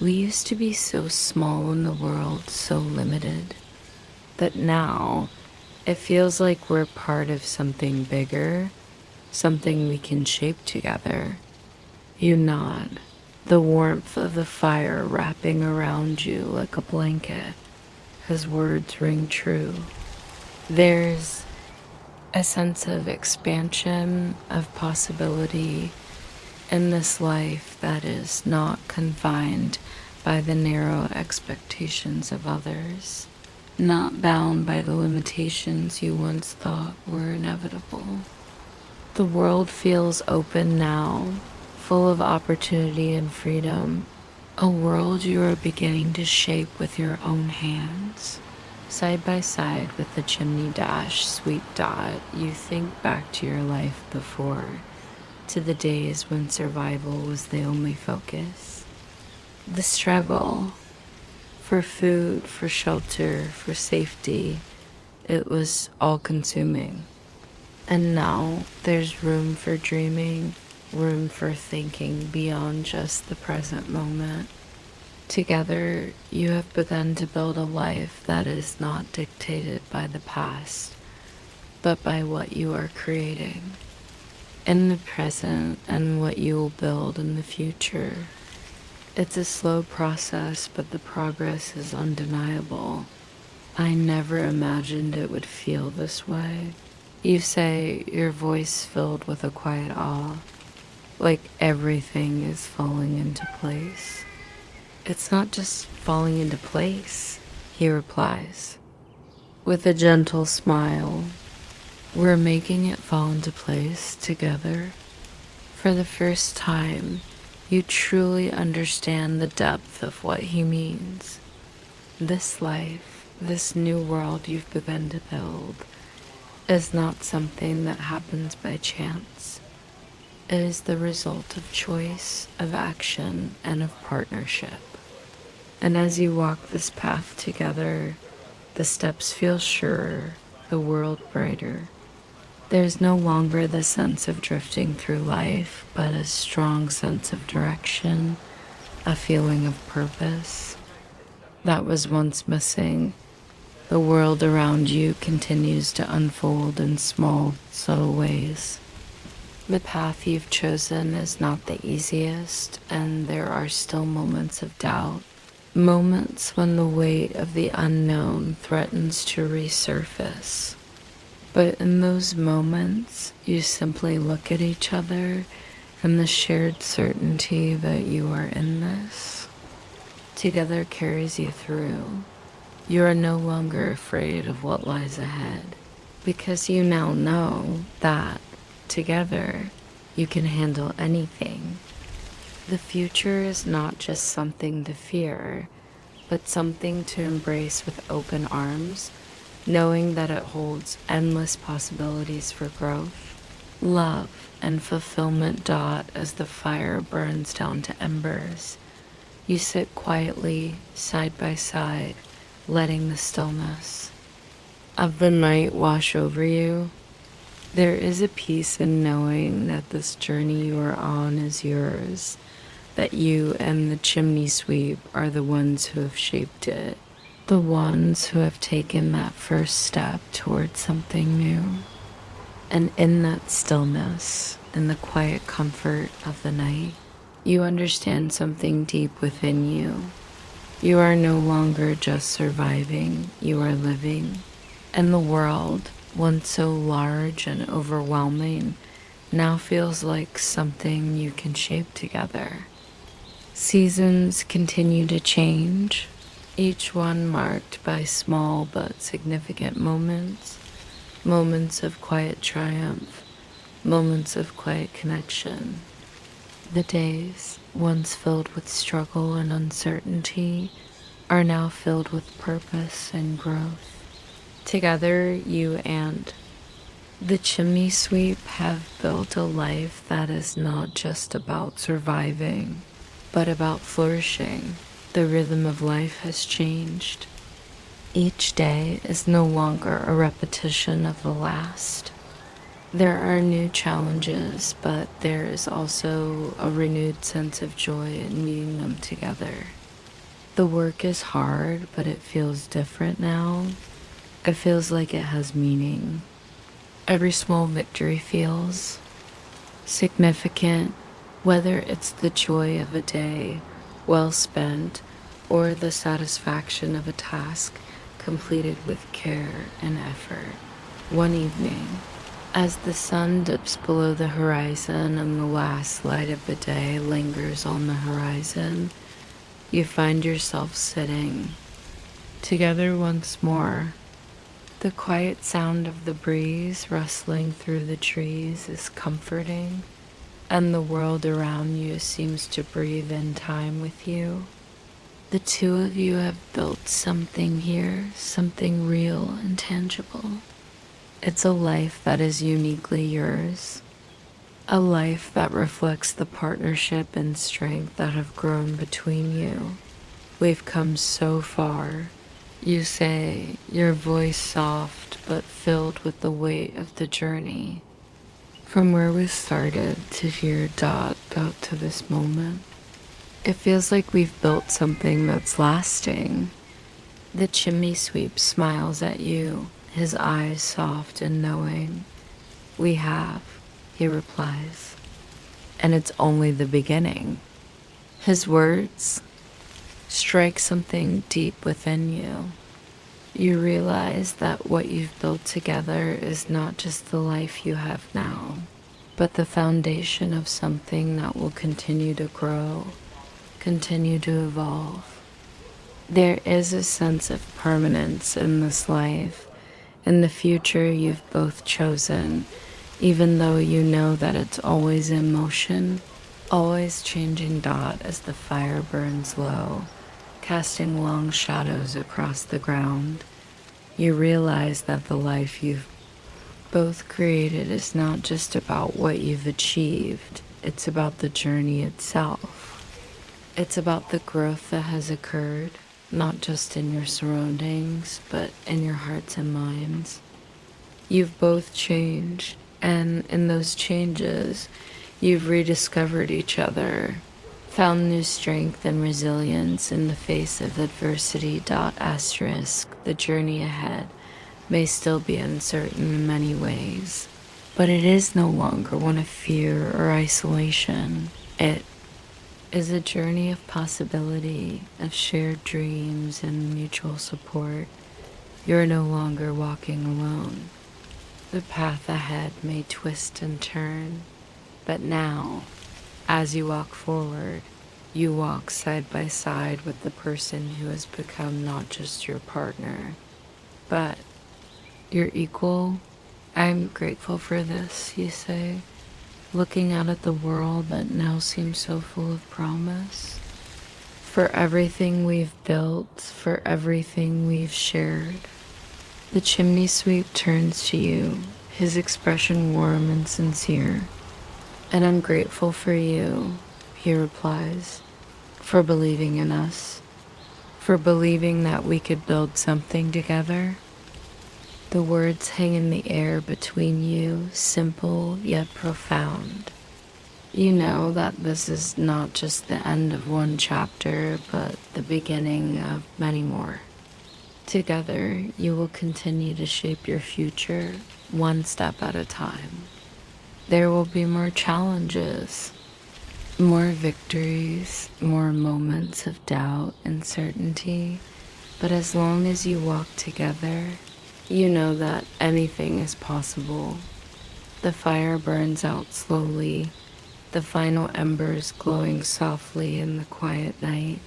We used to be so small in the world, so limited, that now it feels like we're part of something bigger, something we can shape together. You nod, the warmth of the fire wrapping around you like a blanket. His words ring true. There's a sense of expansion, of possibility in this life that is not confined by the narrow expectations of others, not bound by the limitations you once thought were inevitable. The world feels open now, full of opportunity and freedom, a world you are beginning to shape with your own hands. Side by side with the chimney dash sweep dot, you think back to your life before, to the days when survival was the only focus. The struggle for food, for shelter, for safety, it was all-consuming. And now there's room for dreaming, room for thinking beyond just the present moment. Together, you have begun to build a life that is not dictated by the past, but by what you are creating in the present and what you will build in the future. It's a slow process, but the progress is undeniable. I never imagined it would feel this way. You say, your voice filled with a quiet awe, like everything is falling into place. It's not just falling into place, he replies, with a gentle smile. We're making it fall into place together. For the first time, you truly understand the depth of what he means. This life, this new world you've begun to build, is not something that happens by chance. It is the result of choice, of action, and of partnership. And as you walk this path together, the steps feel surer, the world brighter. There's no longer the sense of drifting through life, but a strong sense of direction, a feeling of purpose that was once missing. The world around you continues to unfold in small, subtle ways. The path you've chosen is not the easiest, and there are still moments of doubt. Moments when the weight of the unknown threatens to resurface. But in those moments, you simply look at each other and the shared certainty that you are in this together carries you through. You are no longer afraid of what lies ahead because you now know that together you can handle anything. The future is not just something to fear, but something to embrace with open arms, knowing that it holds endless possibilities for growth, love, and fulfillment. As the fire burns down to embers, you sit quietly, side by side, letting the stillness of the night wash over you. There is a peace in knowing that this journey you are on is yours, that you and the chimney sweep are the ones who have shaped it, the ones who have taken that first step towards something new. And in that stillness, in the quiet comfort of the night, you understand something deep within you. You are no longer just surviving, you are living. And the world, once so large and overwhelming, now feels like something you can shape together. Seasons continue to change, each one marked by small but significant moments, moments of quiet triumph, moments of quiet connection. The days, once filled with struggle and uncertainty, are now filled with purpose and growth. Together, you and the chimney sweep have built a life that is not just about surviving, but about flourishing. The rhythm of life has changed. Each day is no longer a repetition of the last. There are new challenges, but there is also a renewed sense of joy in meeting them together. The work is hard, but it feels different now. It feels like it has meaning. Every small victory feels significant, whether it's the joy of a day well spent or the satisfaction of a task completed with care and effort. One evening, as the sun dips below the horizon and the last light of the day lingers on the horizon, you find yourself sitting together once more. The quiet sound of the breeze rustling through the trees is comforting, and the world around you seems to breathe in time with you. The two of you have built something here, something real and tangible. It's a life that is uniquely yours, a life that reflects the partnership and strength that have grown between you. We've come so far, you say, your voice soft but filled with the weight of the journey. From where we started to here to this moment, it feels like we've built something that's lasting. The chimney sweep smiles at you, his eyes soft and knowing. We have, he replies, and it's only the beginning. His words strike something deep within you. You realize that what you've built together is not just the life you have now, but the foundation of something that will continue to grow, continue to evolve. There is a sense of permanence in this life, in the future you've both chosen, even though you know that it's always in motion, always changing. As the fire burns low, casting long shadows across the ground, you realize that the life you've both created is not just about what you've achieved, it's about the journey itself. It's about the growth that has occurred, not just in your surroundings, but in your hearts and minds. You've both changed, and in those changes, you've rediscovered each other, found new strength and resilience in the face of adversity. The journey ahead may still be uncertain in many ways, But it is no longer one of fear or isolation. It is a journey of possibility, of shared dreams and mutual support. You're no longer walking alone. The path ahead may twist and turn, but now, as you walk forward, you walk side by side with the person who has become not just your partner, but your equal. I'm grateful for this, you say, looking out at the world that now seems so full of promise. For everything we've built, for everything we've shared. The chimney sweep turns to you, his expression warm and sincere. And I'm grateful for you, he replies, for believing in us, for believing that we could build something together. The words hang in the air between you, simple yet profound. You know that this is not just the end of one chapter, but the beginning of many more. Together, you will continue to shape your future one step at a time. There will be more challenges, more victories, more moments of doubt and certainty, but as long as you walk together, you know that anything is possible. The fire burns out slowly, the final embers glowing softly in the quiet night.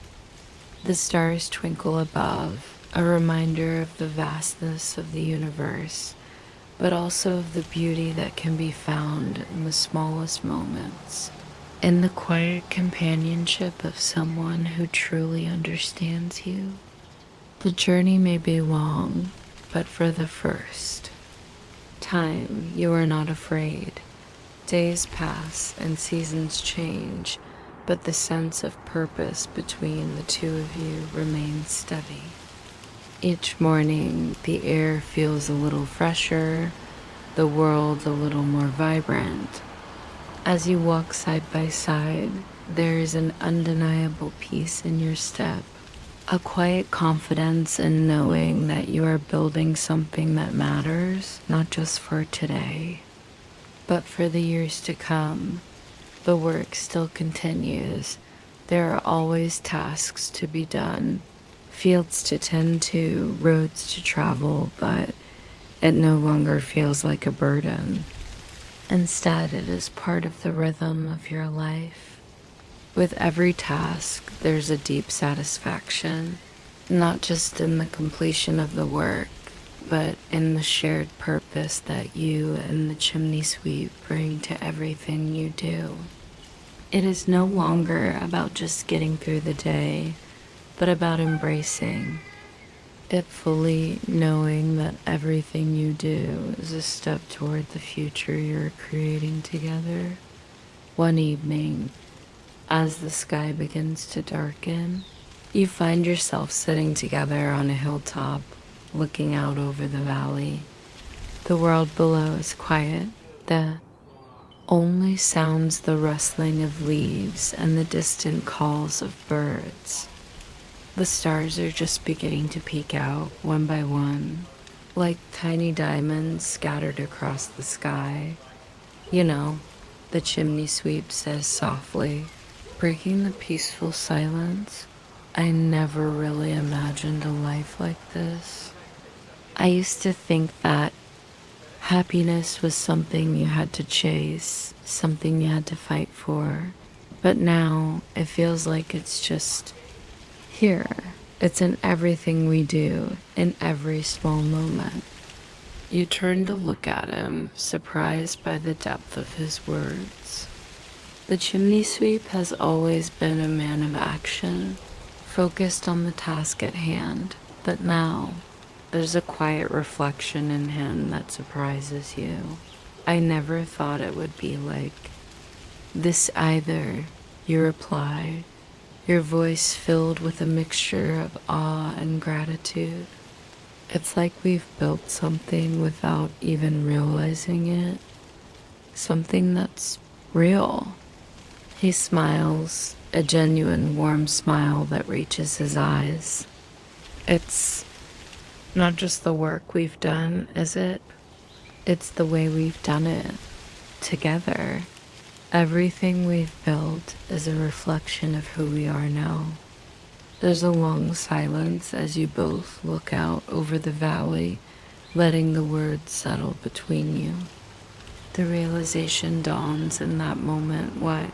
The stars twinkle above, a reminder of the vastness of the universe, but also of the beauty that can be found in the smallest moments, in the quiet companionship of someone who truly understands you. The journey may be long, but for the first time, you are not afraid. Days pass and seasons change, but the sense of purpose between the two of you remains steady. Each morning, the air feels a little fresher, the world a little more vibrant. As you walk side by side, there is an undeniable peace in your step, a quiet confidence in knowing that you are building something that matters, not just for today, but for the years to come. The work still continues. There are always tasks to be done, fields to tend to, roads to travel, but it no longer feels like a burden. Instead, it is part of the rhythm of your life. With every task, there's a deep satisfaction, not just in the completion of the work, but in the shared purpose that you and the chimney sweep bring to everything you do. It is no longer about just getting through the day, but about embracing it fully, knowing that everything you do is a step toward the future you're creating together. One evening, as the sky begins to darken, you find yourself sitting together on a hilltop, looking out over the valley. The world below is quiet. The only sounds the rustling of leaves and the distant calls of birds. The stars are just beginning to peek out one by one, like tiny diamonds scattered across the sky. You know, the chimney sweep says softly, breaking the peaceful silence. I never really imagined a life like this. I used to think that happiness was something you had to chase, something you had to fight for. But now it feels like it's just here. It's in everything we do, in every small moment. You turn to look at him, surprised by the depth of his words. The chimney sweep has always been a man of action, focused on the task at hand, but now there's a quiet reflection in him that surprises you. I never thought it would be like this either, you reply, your voice filled with a mixture of awe and gratitude. It's like we've built something without even realizing it, something that's real. He smiles, a genuine warm smile that reaches his eyes. It's not just the work we've done, is it? It's the way we've done it together. Everything we've built is a reflection of who we are now. There's a long silence as you both look out over the valley, letting the words settle between you. The realization dawns in that moment what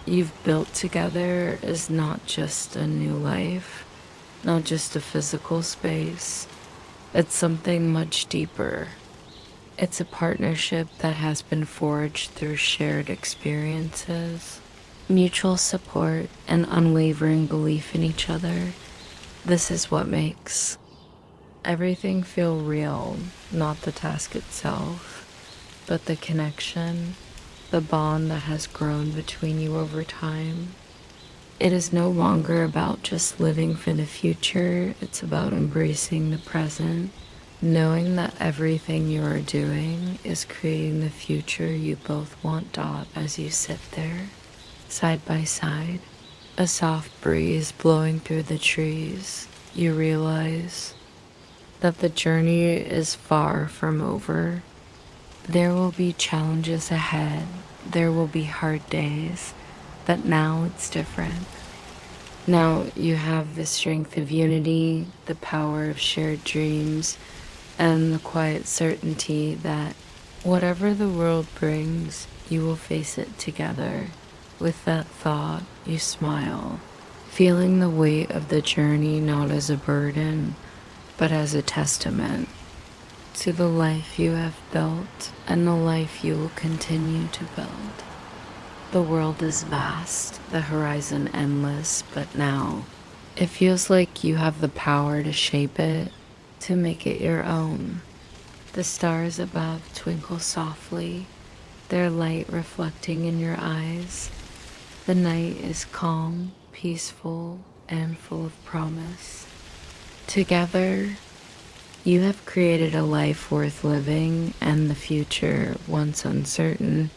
you've built together is not just a new life, not just a physical space. It's something much deeper. It's a partnership that has been forged through shared experiences, mutual support, and unwavering belief in each other. This is what makes everything feel real, not the task itself, but the connection, the bond that has grown between you over time. It is no longer about just living for the future, it's about embracing the present, knowing that everything you are doing is creating the future you both want. As you sit there, side by side, a soft breeze blowing through the trees, you realize that the journey is far from over. There will be challenges ahead, there will be hard days, but now it's different. Now you have the strength of unity, the power of shared dreams, and the quiet certainty that whatever the world brings, you will face it together. With that thought, you smile, feeling the weight of the journey not as a burden, but as a testament to the life you have built and the life you will continue to build. The world is vast, the horizon endless, but now it feels like you have the power to shape it, to make it your own. The stars above twinkle softly, their light reflecting in your eyes. The night is calm, peaceful, and full of promise. Together, you have created a life worth living, and the future, once uncertain,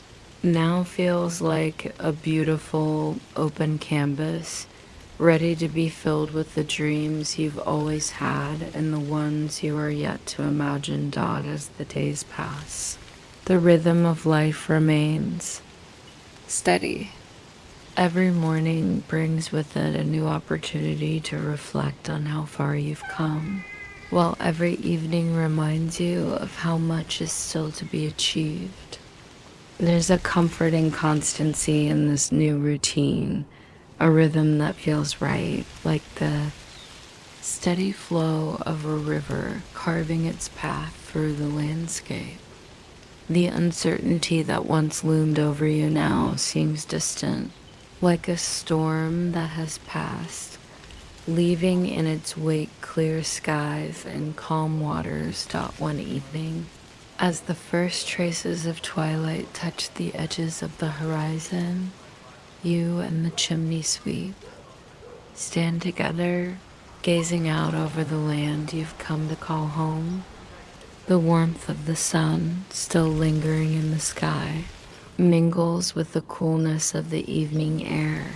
now feels like a beautiful open canvas, ready to be filled with the dreams you've always had and the ones you are yet to imagine. As the days pass, the rhythm of life remains steady. Every morning brings with it a new opportunity to reflect on how far you've come, while every evening reminds you of how much is still to be achieved. There's a comforting constancy in this new routine, a rhythm that feels right, like the steady flow of a river carving its path through the landscape. The uncertainty that once loomed over you now seems distant, like a storm that has passed, leaving in its wake clear skies and calm waters. One evening, as the first traces of twilight touch the edges of the horizon, you and the chimney sweep stand together, gazing out over the land you've come to call home. The warmth of the sun, still lingering in the sky, mingles with the coolness of the evening air,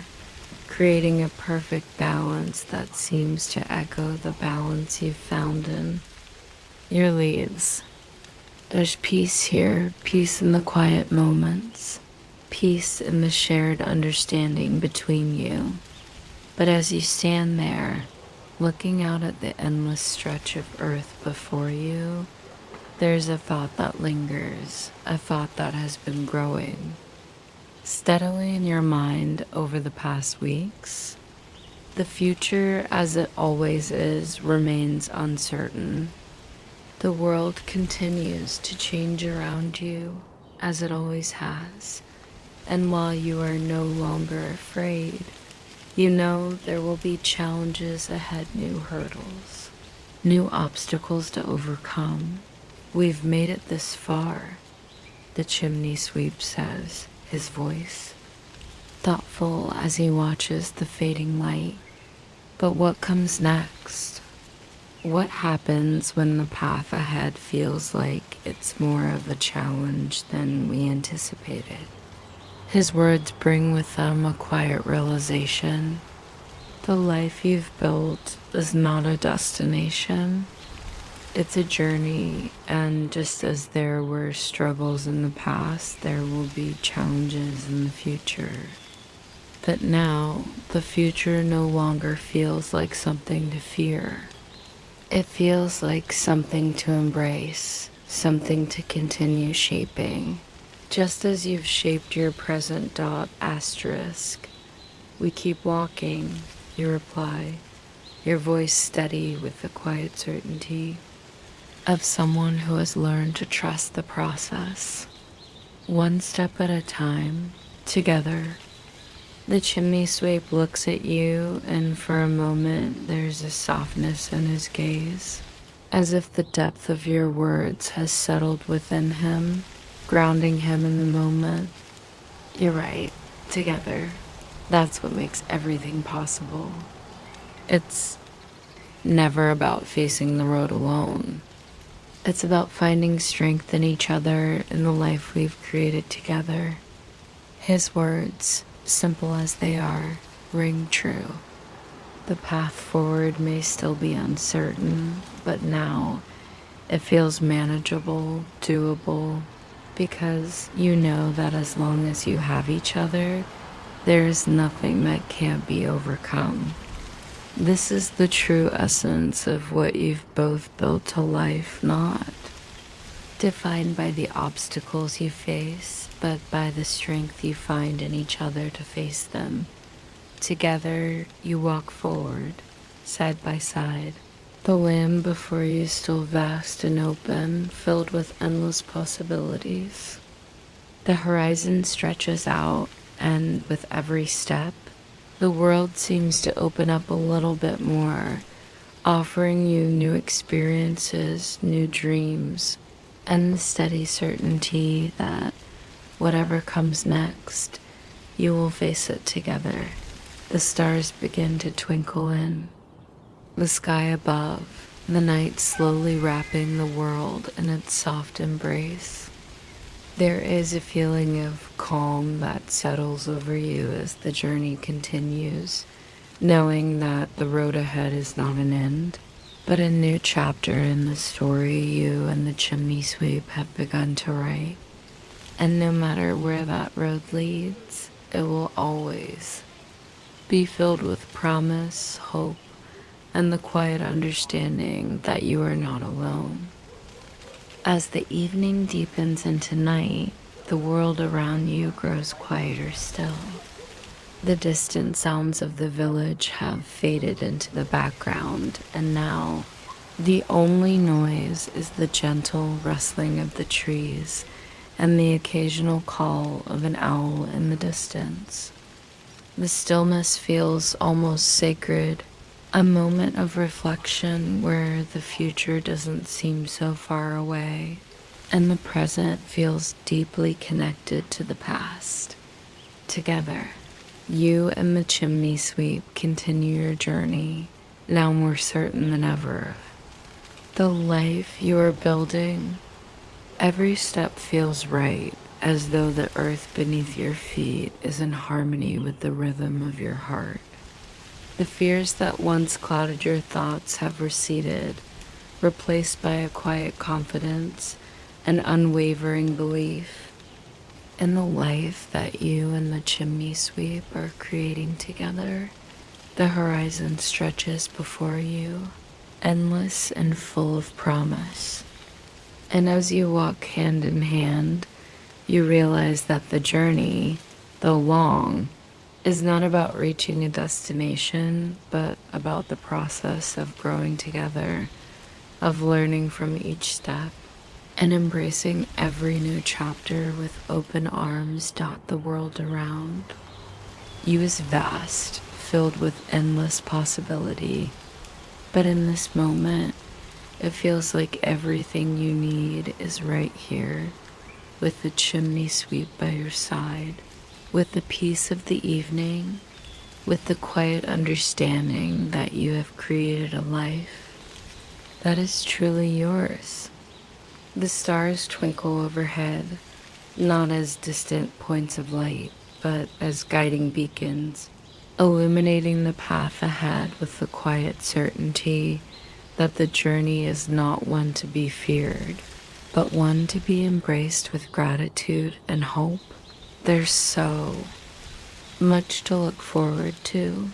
creating a perfect balance that seems to echo the balance you've found in your leaves. There's peace here, peace in the quiet moments, peace in the shared understanding between you. But as you stand there, looking out at the endless stretch of earth before you, there's a thought that lingers, a thought that has been growing steadily in your mind over the past weeks. The future, as it always is, remains uncertain. The world continues to change around you, as it always has. And while you are no longer afraid, you know there will be challenges ahead, new hurdles, new obstacles to overcome. We've made it this far, the chimney sweep says, his voice thoughtful as he watches the fading light. But what comes next? What happens when the path ahead feels like it's more of a challenge than we anticipated? His words bring with them a quiet realization. The life you've built is not a destination. It's a journey, and just as there were struggles in the past, there will be challenges in the future. But now, the future no longer feels like something to fear. It feels like something to embrace, something to continue shaping. Just as you've shaped your present dot asterisk, we keep walking, you reply, your voice steady with the quiet certainty of someone who has learned to trust the process. One step at a time, together. The chimney sweep looks at you, and for a moment there's a softness in his gaze, as if the depth of your words has settled within him, grounding him in the moment. You're right, together. That's what makes everything possible. It's never about facing the road alone. It's about finding strength in each other in the life we've created together. His words, simple as they are, ring true. The path forward may still be uncertain, but now it feels manageable, doable, because you know that as long as you have each other, there is nothing that can't be overcome. This is the true essence of what you've both built a life, not defined by the obstacles you face, but by the strength you find in each other to face them. Together, you walk forward, side by side. The land before you still vast and open, filled with endless possibilities. The horizon stretches out, and with every step, the world seems to open up a little bit more, offering you new experiences, new dreams, and the steady certainty that whatever comes next, you will face it together. The stars begin to twinkle in. The sky above, the night slowly wrapping the world in its soft embrace. There is a feeling of calm that settles over you as the journey continues, knowing that the road ahead is not an end, but a new chapter in the story you and the chimney sweep have begun to write. And no matter where that road leads, it will always be filled with promise, hope, and the quiet understanding that you are not alone. As the evening deepens into night, the world around you grows quieter still. The distant sounds of the village have faded into the background, and now the only noise is the gentle rustling of the trees and the occasional call of an owl in the distance. The stillness feels almost sacred, a moment of reflection where the future doesn't seem so far away, and the present feels deeply connected to the past. Together, you and the chimney sweep continue your journey, now more certain than ever. The life you are building, every step feels right, as though the earth beneath your feet is in harmony with the rhythm of your heart. The fears that once clouded your thoughts have receded, replaced by a quiet confidence and unwavering belief in the life that you and the chimney sweep are creating together. The horizon stretches before you, endless and full of promise. And as you walk hand in hand, you realize that the journey, though long, is not about reaching a destination, but about the process of growing together, of learning from each step, and embracing every new chapter with open arms dot the world around. You is vast, filled with endless possibility, but in this moment, it feels like everything you need is right here, with the chimney sweep by your side, with the peace of the evening, with the quiet understanding that you have created a life that is truly yours. The stars twinkle overhead, not as distant points of light, but as guiding beacons, illuminating the path ahead with the quiet certainty that the journey is not one to be feared, but one to be embraced with gratitude and hope. There's so much to look forward to,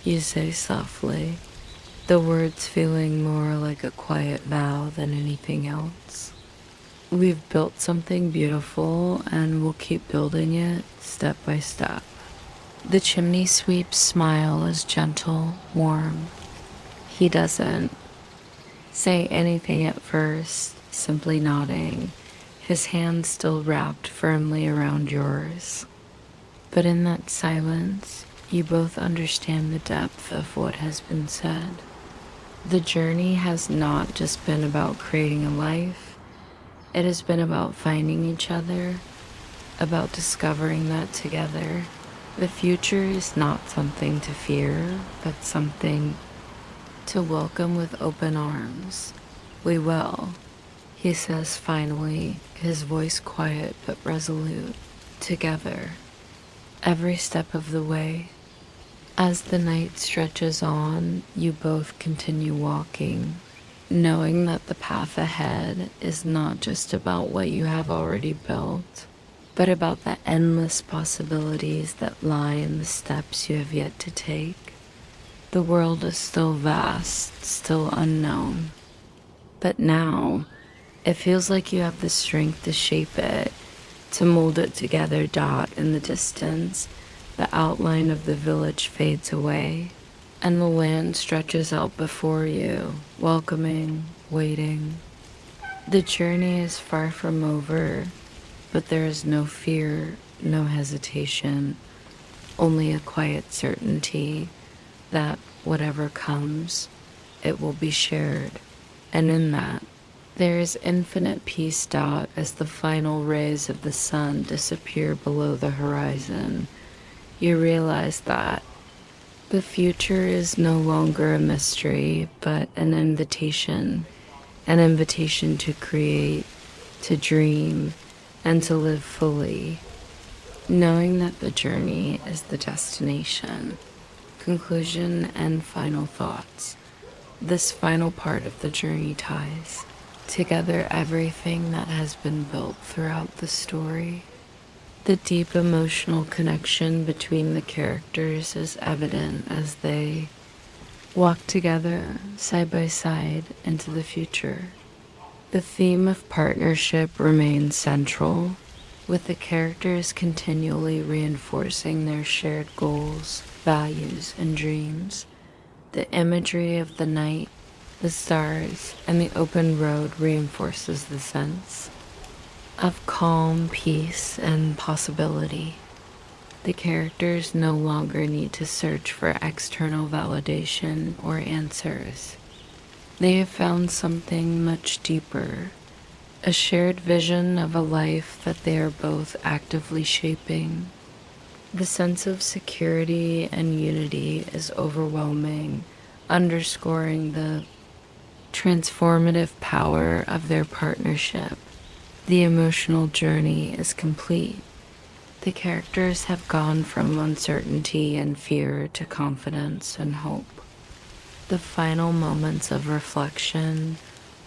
you say softly, the words feeling more like a quiet vow than anything else. We've built something beautiful and we'll keep building it step by step. The chimney sweep's smile is gentle, warm. He doesn't say anything at first, simply nodding, his hand still wrapped firmly around yours. But in that silence, you both understand the depth of what has been said. The journey has not just been about creating a life, it has been about finding each other, about discovering that together. The future is not something to fear, but something to welcome with open arms. We will, he says finally, his voice quiet but resolute. Together, every step of the way. As the night stretches on, you both continue walking, knowing that the path ahead is not just about what you have already built, but about the endless possibilities that lie in the steps you have yet to take. The world is still vast, still unknown, but now it feels like you have the strength to shape it, to mold it together. In the distance, the outline of the village fades away, and the land stretches out before you, welcoming, waiting. The journey is far from over, but there is no fear, no hesitation, only a quiet certainty that whatever comes, it will be shared. And in that, there is infinite peace. As the final rays of the sun disappear below the horizon, you realize that the future is no longer a mystery, but an invitation to create, to dream, and to live fully, knowing that the journey is the destination. Conclusion and final thoughts. This final part of the journey ties together everything that has been built throughout the story. The deep emotional connection between the characters is evident as they walk together side by side into the future. The theme of partnership remains central, with the characters continually reinforcing their shared goals, values, and dreams. The imagery of the night, the stars, and the open road reinforces the sense of calm, peace, and possibility. The characters no longer need to search for external validation or answers. They have found something much deeper, a shared vision of a life that they are both actively shaping. The sense of security and unity is overwhelming, underscoring the transformative power of their partnership. The emotional journey is complete. The characters have gone from uncertainty and fear to confidence and hope. The final moments of reflection,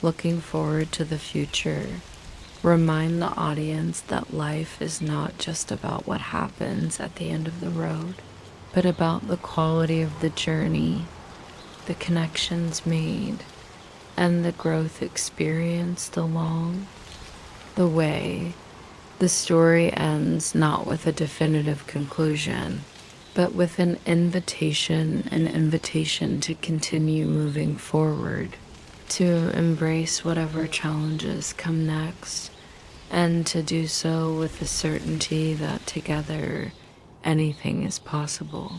looking forward to the future, remind the audience that life is not just about what happens at the end of the road, but about the quality of the journey, the connections made, and the growth experienced along the way. The story ends not with a definitive conclusion, but with an invitation to continue moving forward, to embrace whatever challenges come next, and to do so with the certainty that together anything is possible.